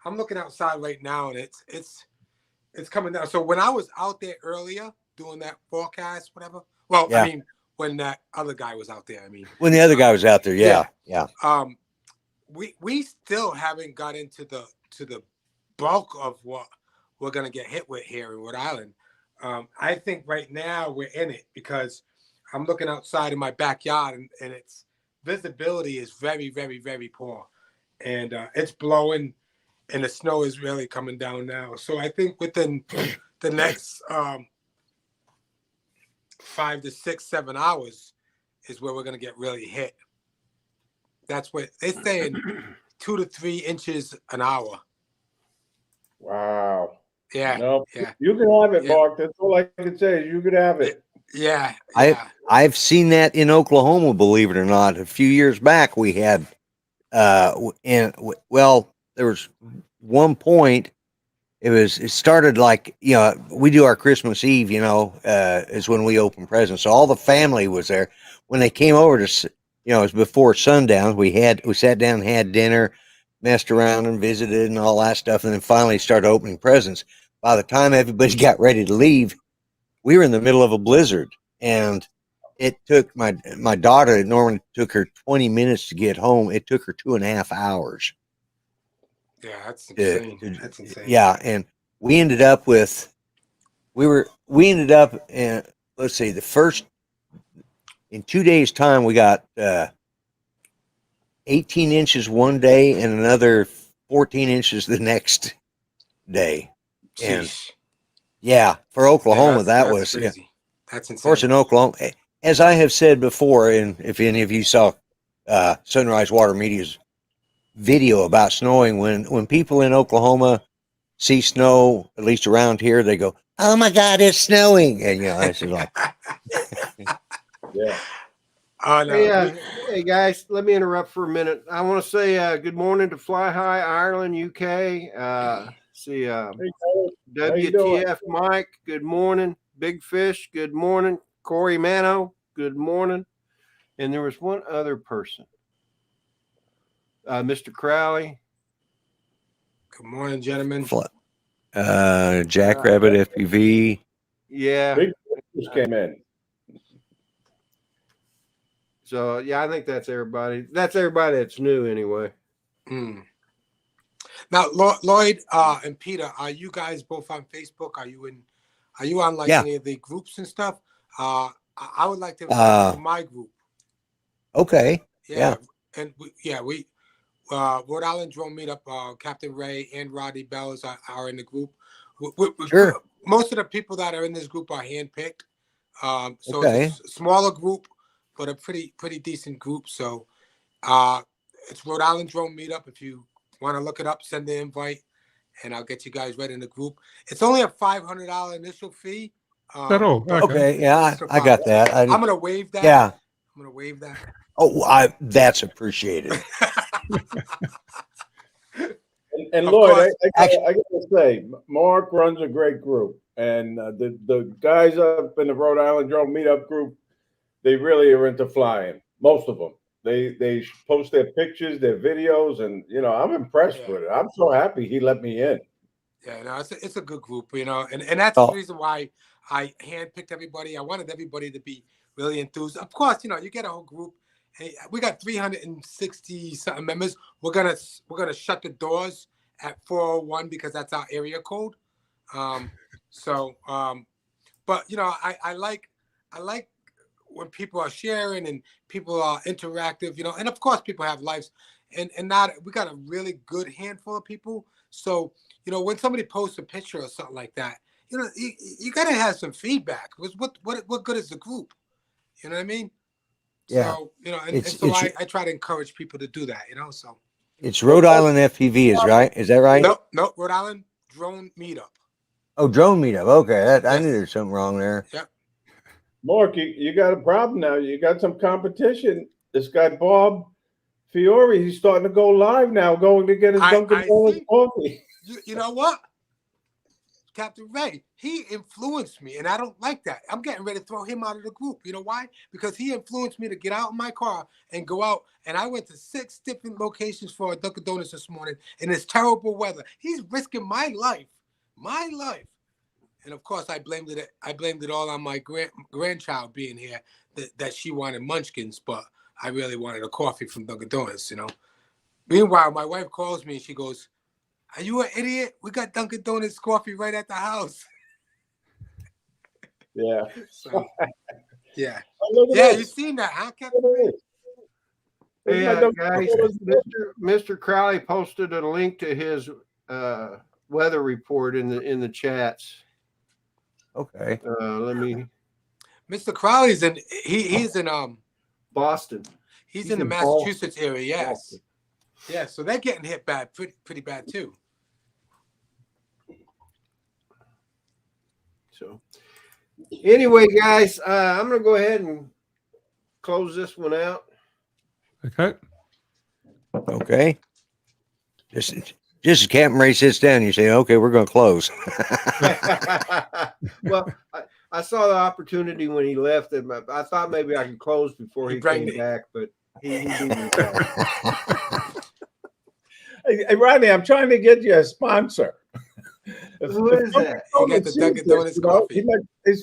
I'm looking outside right now and it's coming down. So when I was out there earlier doing that forecast, whatever. Well, yeah. I mean, when that other guy was out there, when the other guy was out there, yeah. We still haven't got into the bulk of what we're gonna get hit with here in Rhode Island. I think right now we're in it because I'm looking outside in my backyard and its visibility is very, very, very poor, and it's blowing, and the snow is really coming down now. So I think within the next 5 to 6, 7 hours is where we're gonna get really hit. That's what they're saying, 2 to 3 inches an hour. Wow. Yeah. No, yeah. You can have it, Mark. That's all I can say is you can have it. Yeah. I've seen that in Oklahoma, believe it or not. A few years back, we had, there was one point. It started like, we do our Christmas Eve, is when we open presents. So all the family was there. When they came over to, it was before sundown. We sat down and had dinner, messed around and visited and all that stuff. And then finally started opening presents. By the time everybody got ready to leave, we were in the middle of a blizzard. And it took my daughter, it normally took her 20 minutes to get home. It took her 2.5 hours. Yeah, that's insane. That's insane. Yeah, and we ended up in, let's see, the first in 2 days' time, we got 18 inches one day and another 14 inches the next day. And Jeez. yeah, for Oklahoma, Yeah, that that's was crazy. That's insane. of course in Oklahoma. As I have said before, and if any of you saw Sunrise Water Media's video about snowing, when people in Oklahoma see snow, at least around here, they go, "Oh my God, it's snowing!" And this is like, Yeah. Oh, no. Hey guys, let me interrupt for a minute. I want to say good morning to Fly High Ireland, UK. See, Hey, How you doing? WTF Mike, good morning. Big Fish, good morning. Corey Mano, good morning. And there was one other person, Mr. Crowley. Good morning, gentlemen. Jackrabbit FPV. Yeah. Big just came in. So yeah, I think that's everybody. That's everybody that's new anyway. Mm. Now, Lloyd and Peter, are you guys both on Facebook? Are you on like any of the groups and stuff? I would like to invite you to my group. Okay. Yeah. And we Rhode Island Drone Meetup, Captain Ray and Rodney Bell are in the group. Sure. Most of the people that are in this group are handpicked. So Okay. it's a smaller group, but a pretty decent group. So it's Rhode Island Drone Meetup. If you want to look it up, send the invite, and I'll get you guys right in the group. It's only a $500 initial fee. Okay. Yeah, I got that. I'm gonna waive that. Yeah. I'm gonna waive that. Oh, that's appreciated. And Lloyd, I gotta say, Mark runs a great group, and the guys up in the Rhode Island Drone Meetup group, they really are into flying. Most of them, they post their pictures, their videos, and I'm impressed with it. I'm so happy he let me in. Yeah, no, it's a good group, and that's the reason why I handpicked everybody. I wanted everybody to be really enthused. Of course, you get a whole group. Hey, we got 360 something members. We're gonna shut the doors at 401 because that's our area code. But I like when people are sharing and people are interactive, and of course people have lives, and not we got a really good handful of people. So when somebody posts a picture or something like that, you gotta have some feedback. What good is the group? You know what I mean? Yeah. So, I try to encourage people to do that, so. It's Rhode Island FPV, is that right? Nope, Rhode Island Drone Meetup. Oh, Drone Meetup. Okay, I knew there's something wrong there. Yep. Mark, you got a problem now. You got some competition. This guy Bob Fiore, he's starting to go live now, going to get his Dunkin' Donuts coffee. You know what? Captain Ray, he influenced me, and I don't like that. I'm getting ready to throw him out of the group. You know why? Because he influenced me to get out of my car and go out, and I went to 6 different locations for a Dunkin' Donuts this morning in this terrible weather. He's risking my life. And of course, I blamed it all on my grandchild being here, that she wanted munchkins, but I really wanted a coffee from Dunkin' Donuts, Meanwhile, my wife calls me and she goes, "Are you an idiot? We got Dunkin' Donuts coffee right at the house." Yeah. So, yeah. You You seen that, huh, Captain? Hey, guys, Mr. Crowley posted a link to his weather report in the chats. Okay. Let me. Mr. Crowley's he's in Boston. He's in the Massachusetts area. Yes. Boston. Yeah. So they're getting hit bad, pretty bad too. So, anyway, guys, I'm going to go ahead and close this one out. Okay. Just as Captain Ray sits down, you say, "Okay, we're going to close." Well, I saw the opportunity when he left, and I thought maybe I could close before he came back, but he beat me back. Hey, Rodney, I'm trying to get you a sponsor. Who is that? You get the Dunkin' Donuts coffee. He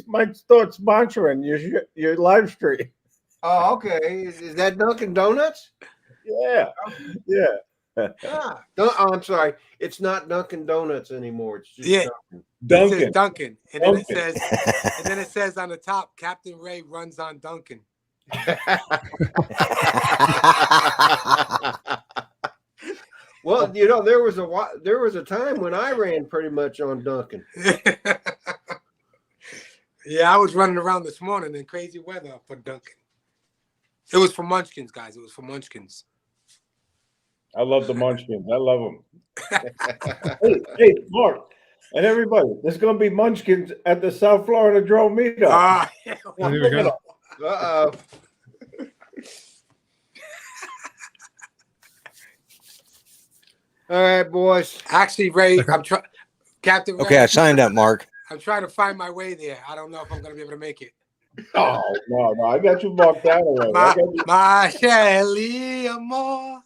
might start sponsoring your live stream. Oh, okay. Is that Dunkin' Donuts? Yeah. I'm sorry. It's not Dunkin' Donuts anymore. It's just Dunkin'. It says Dunkin'. And then it says on the top, Captain Ray runs on Dunkin'. Well, you know, there was a time when I ran pretty much on Duncan. Yeah, I was running around this morning in crazy weather for Duncan. It was for Munchkins, guys. It was for Munchkins. I love the Munchkins. I love them. hey, Mark, and everybody, there's going to be Munchkins at the South Florida Drone meetup. There we go. Uh-oh. All right, boys. Actually, Ray, I'm trying. Captain Ray, Okay, I signed up, Mark. I'm trying to find my way there. I don't know if I'm going to be able to make it. Oh, no, I got you marked out already. My Shelly Amore.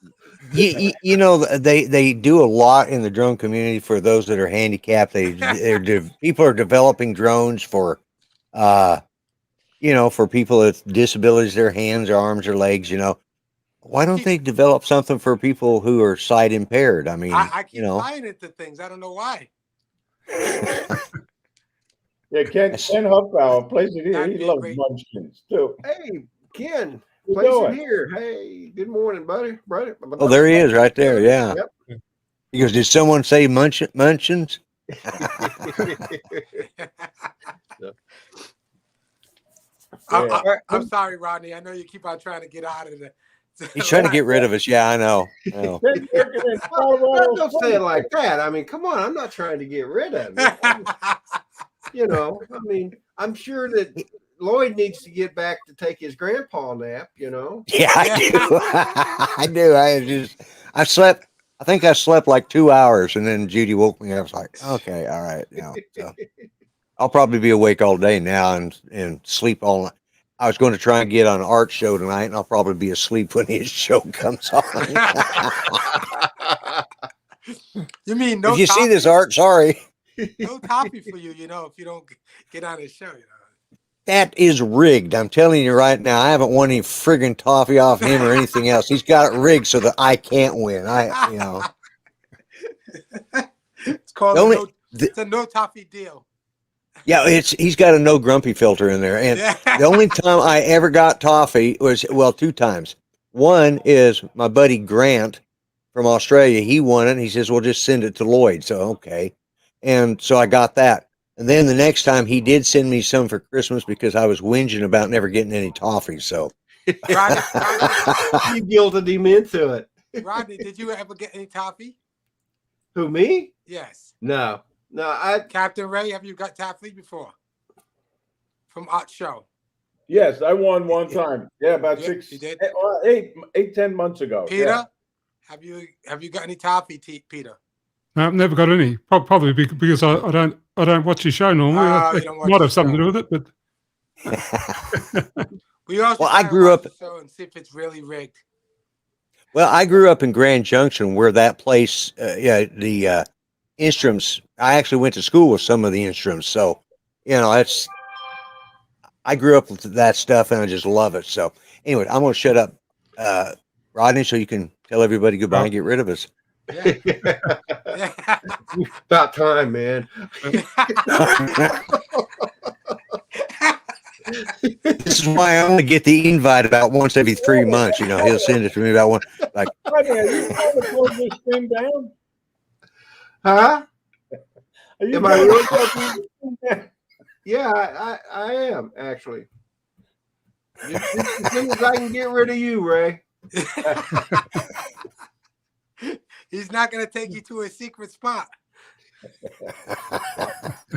You know, they do a lot in the drone community for those that are handicapped. People are developing drones for, for people with disabilities, their hands, or arms, or legs. You know, why don't they develop something for people who are sight impaired? I mean, I keep buying into things. I don't know why. Yeah, Ken Huffbauer plays it here. He loves Munchkins too. Hey, Ken, place it here. Hey, good morning, buddy. Oh, there he is, right there. Yeah. Yep. He goes, "Did someone say Munchkins?" I'm sorry, Rodney. I know you keep on trying to get out of it. He's trying to get rid of us. Yeah, I know. Don't say it like that. I mean, come on. I'm not trying to get rid of it. You know, I mean, I'm sure that Lloyd needs to get back to take his grandpa nap, you know? Yeah, I do. I slept, I think I slept like 2 hours, and then Judy woke me up. I was like, okay, all right. You know, so I'll probably be awake all day now and sleep all night. I was going to try and get on Art's show tonight, and I'll probably be asleep when his show comes on. You mean no? If you see this, Art, sorry. No toffee for you, you know, if you don't get on his show, you know. That is rigged. I'm telling you right now, I haven't won any friggin' toffee off him or anything else. He's got it rigged so that I can't win. It's called it's a no toffee deal. Yeah, he's got a no grumpy filter in there. And the only time I ever got toffee was, well, 2 times. One is my buddy Grant from Australia. He won it. And he says, well, just send it to Lloyd. So, okay. And so I got that. And then the next time he did send me some for Christmas because I was whinging about never getting any toffee. So you guilted him into it. Rodney, did you ever get any toffee? Who, me? Yes. No. Captain Ray, have you got toffee before? From Art Show. Yes, I won one time. Yeah, about 10 months ago. Peter, have you got any toffee, Peter? I've never got any. Probably because I don't watch your show normally. It might have something to do with it, but I grew up. And see if it's really rigged. Well, I grew up in Grand Junction, where that place, the instruments. I actually went to school with some of the instruments, so I grew up with that stuff, and I just love it. So anyway, I'm gonna shut up, Rodney, so you can tell everybody goodbye and get rid of us. Yeah. About time, man. This is why I only get the invite about once every 3 months. You know, he'll send it to me about one. Like, are you trying to close this thing down? Huh? Am I really down? Yeah, I am actually. As soon as I can get rid of you, Ray. He's not going to take you to a secret spot.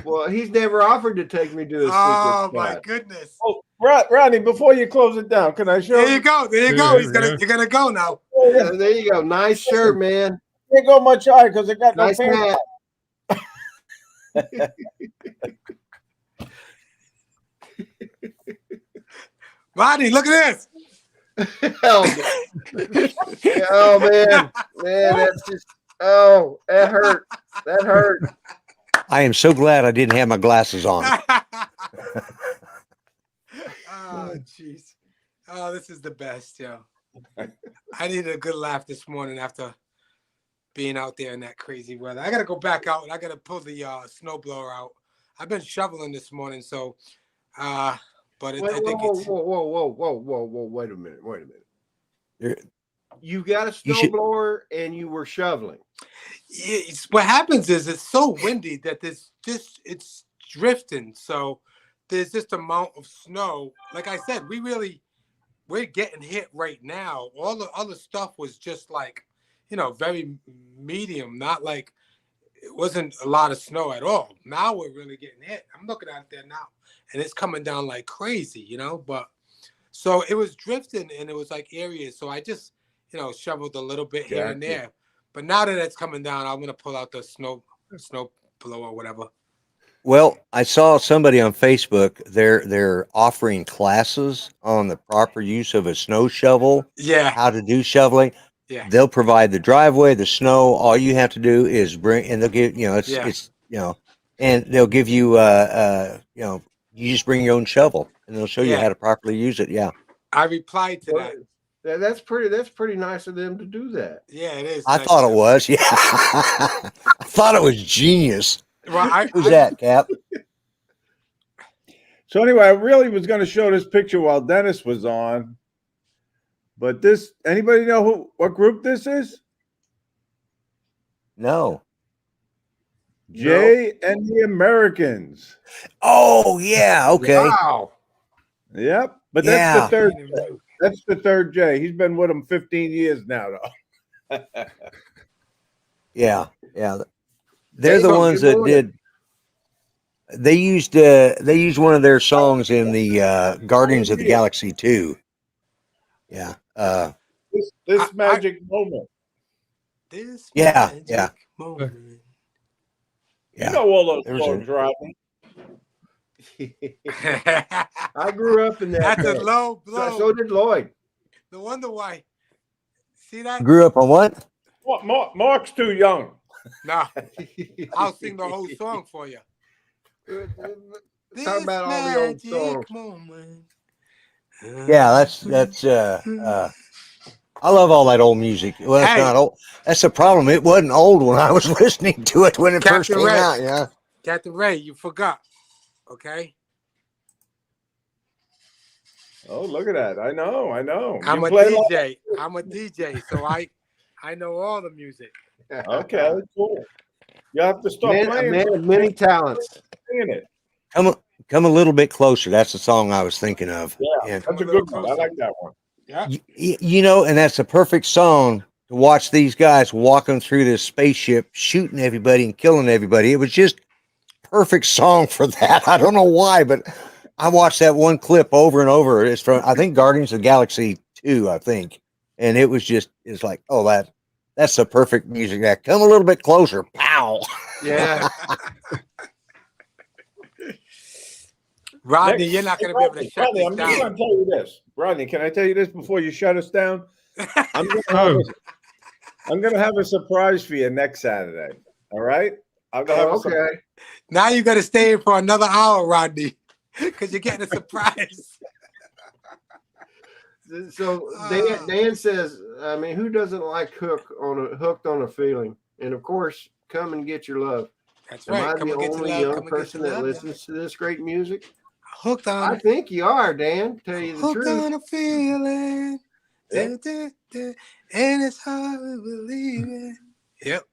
Well, he's never offered to take me to a secret spot. Oh, my goodness. Oh, Rodney, before you close it down, can I show you? There you go. There you go. You're going to go now. Yeah, there you go. Nice shirt, man. Can't go much higher because it got nice no pants. Rodney, look at this. Oh man, that's just that hurt. That hurt. I am so glad I didn't have my glasses on. Oh jeez. Oh, this is the best, yo. I needed a good laugh this morning after being out there in that crazy weather. I gotta go back out and I gotta pull the snowblower out. I've been shoveling this morning, so But Wait, I think whoa, it's whoa, wait a minute. You got a You should- snowblower and you were shoveling. what happens is it's so windy that it's drifting. So there's just amount of snow. Like I said, we're getting hit right now. All the other stuff was just like, very medium, not like it wasn't a lot of snow at all. Now we're really getting hit. I'm looking out there now and it's coming down like crazy, but so it was drifting and it was like areas. So I just, shoveled a little bit here and there. But now that it's coming down, I'm gonna pull out the snow blower or whatever. Well, I saw somebody on Facebook. They're offering classes on the proper use of a snow shovel. Yeah. How to do shoveling. Yeah. They'll provide the driveway, the snow. All you have to do is bring, and they'll give and they'll give you you just bring your own shovel, and they'll show you how to properly use it. Yeah. I replied to that. That's pretty nice of them to do that. Yeah, it is. I thought it was. Yeah. I thought it was genius. Well, Who's that, Cap? So anyway, I really was going to show this picture while Dennis was on, but anybody know what group this is? No. Jay and the Americans. Oh yeah. Okay. Wow. Yep. But that's the third. That's the third Jay. He's been with them 15 years now, though. Yeah. They're the ones that did. They used one of their songs in the Guardians of the Galaxy 2. Yeah. This magic moment. This magic moment. You know all those songs, Rodney. I grew up in that. That's a low blow. So did Lloyd. No wonder why. See that? Grew up on what? Mark's too young. No. I'll sing the whole song for you. Talk about all the old songs. Moment. Yeah, that's I love all that old music. Well, it's not old. That's the problem. It wasn't old when I was listening to it when it first came out. Yeah. Captain Ray, you forgot. Okay. Oh, look at that. I know. I'm a DJ, so I know all the music. Okay, cool. You have to stop playing. Man of many talents. Singing it. Come a little bit closer. That's the song I was thinking of. Yeah, that's a good one. I like that one. Yeah. And that's a perfect song to watch these guys walking through this spaceship, shooting everybody and killing everybody. It was just perfect song for that. I don't know why, but I watched that one clip over and over. It's from, I think, Guardians of the Galaxy 2, I think. And it was it's like, oh, that's the perfect music. That come a little bit closer. Pow. Yeah. Rodney, you're not going to be able to shut Rodney, this I'm down. just going to tell you this. Rodney, can I tell you this before you shut us down? I'm going to have a surprise for you next Saturday. All right? Okay. Now you got to stay in for another hour, Rodney, because you're getting a surprise. So Dan says, I mean, who doesn't like hooked on a feeling? And of course, come and get your love. That's Am right. I Come the and get only your love. young person that listens to this great music? Hooked on. I think you are, Dan. Tell you the Hooked truth. on a feeling. Yep. And it's hard to believe it. Yep.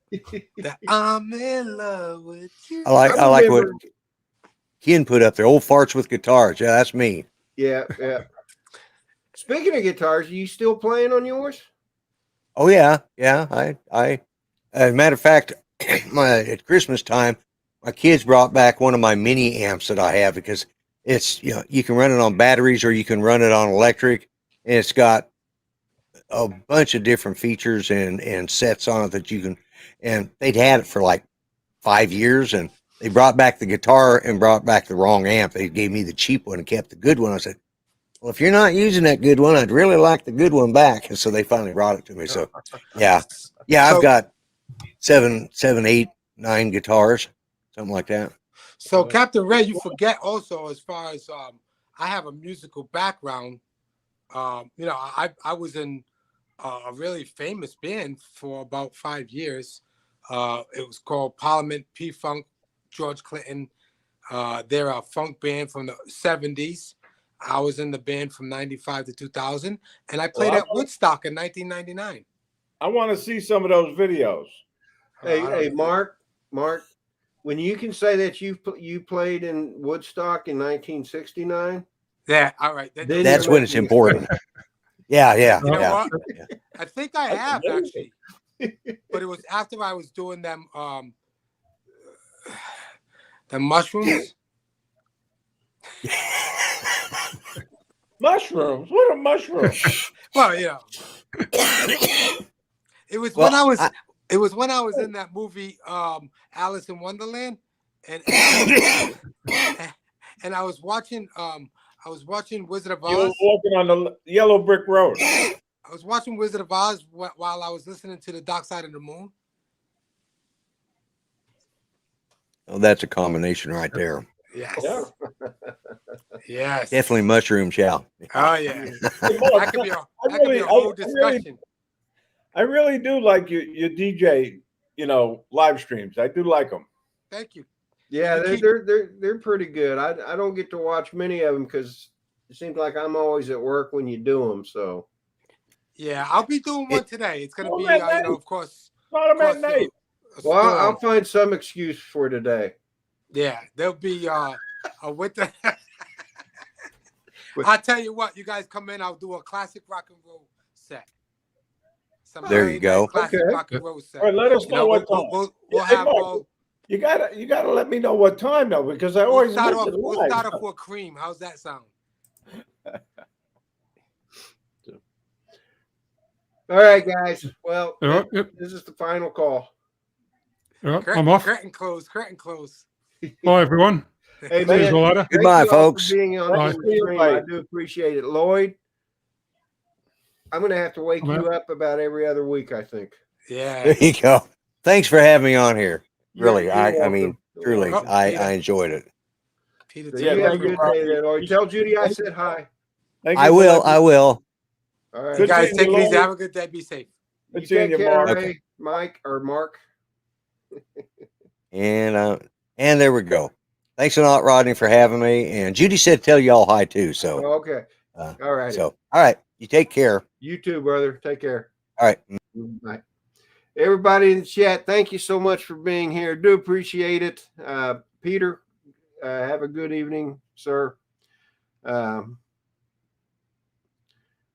That I'm in love with you. I like what Ken put up there. Old farts with guitars. Yeah, that's me. Yeah. Speaking of guitars, are you still playing on yours? Oh yeah. I as a matter of fact, at Christmas time, my kids brought back one of my mini amps that I have because it's, you can run it on batteries or you can run it on electric, and it's got a bunch of different features and sets on it that you can, and they'd had it for like 5 years, and they brought back the guitar and brought back the wrong amp. They gave me the cheap one and kept the good one. I said, well, if you're not using that good one, I'd really like the good one back. And so they finally brought it to me. So yeah, I've got 7, 8, 9 guitars, something like that. So, Captain Ray, you forget also, as far as I have a musical background. I was in a really famous band for about 5 years. It was called Parliament P-Funk, George Clinton. They're a funk band from the 70s. I was in the band from 95 to 2000, and I played Well, at Woodstock in 1999. I want to see some of those videos. Hey, Mark, when you can say that you played in Woodstock in 1969, Yeah, all right. That's when it's important. Yeah. You know Yeah. what? I think I have actually, but it was after I was doing them the mushrooms. Mushrooms? What are mushrooms? Well, you know, it was when I was in that movie Alice in Wonderland, and I was watching Wizard of You were Oz. walking on the yellow brick road. I was watching Wizard of Oz while I was listening to The Dark Side of the Moon. Oh, that's a combination right there. Yes. Yeah. Yes. Definitely mushroom chow. Oh yeah. Hey, Mark, That could be a whole discussion. I really do like your DJ, live streams. I do like them. Thank you. yeah, they're pretty good. I don't get to watch many of them because it seems like I'm always at work when you do them. So Yeah, I'll be doing one today. It's gonna be, of course. Not at night. well, I'll find some excuse for today. Yeah, there'll be a winter. I'll tell you what, you guys come in, I'll do a classic rock and roll set. There you go. Classic Okay. rock and roll set. All right, let us know what time. We'll Hey, have Mark, all. You gotta let me know what time though, because I always miss it We'll live. start off with cream. How's that sound? All right, guys. Well, Yep. this is the final call. I'm off. Curtain close. Curtain close. Bye, everyone. Hey, See you man, later. thank Goodbye, you all for folks. being on Bye. the stream. I do appreciate it. Lloyd, I'm going to have to wake Okay. you up about every other week, I think. Yeah. There you go. Thanks for having me on here. Really, You're I welcome. mean, truly, welcome. I enjoyed it. Peter, So Yeah, you have a thank you, good day there, Lloyd. Tell Judy I said hi. Thank you I for will. letting- I will. All right. You Good guys seeing take you, it easy. Lloyd. Have a good day. Be safe. Good You seeing take you, care, Mark. Ray, Mike, or Mark. And there we go. Thanks a lot, Rodney, for having me. And Judy said tell y'all hi too. So, Okay. all right. So, all right. You take care. You too, brother. Take care. All right. Bye. Everybody in the chat, thank you so much for being here. Do appreciate it. Peter, have a good evening, sir.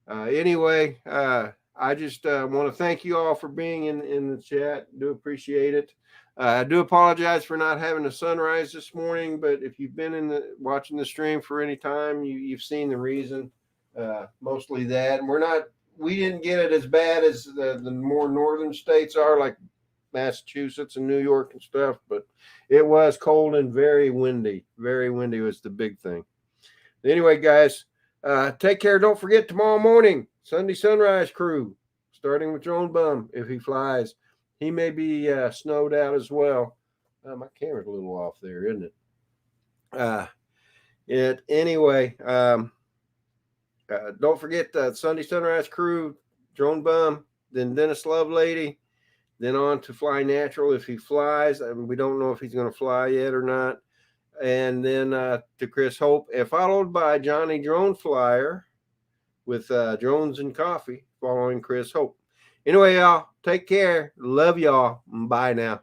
Anyway, I just want to thank you all for being in the chat. Do appreciate it. I do apologize for not having a sunrise this morning, but if you've been watching the stream for any time, you've seen the reason. Mostly that, and we didn't get it as bad as the more northern states are, like Massachusetts and New York and stuff, but it was cold and very windy. Very windy was the big thing. Anyway, guys, take care. Don't forget tomorrow morning, Sunday Sunrise Crew, starting with Drone Bum if he flies. He may be snowed out as well. My camera's a little off there, isn't it? Anyway, don't forget the Sunday Sunrise Crew, Drone Bum, then Dennis Lovelady, then on to Fly Natural if he flies. I mean, we don't know if he's going to fly yet or not. And then to Chris Hope, and followed by Johnny Drone Flyer with Drones and Coffee, following Chris Hope. Anyway, y'all, take care. Love y'all. Bye now.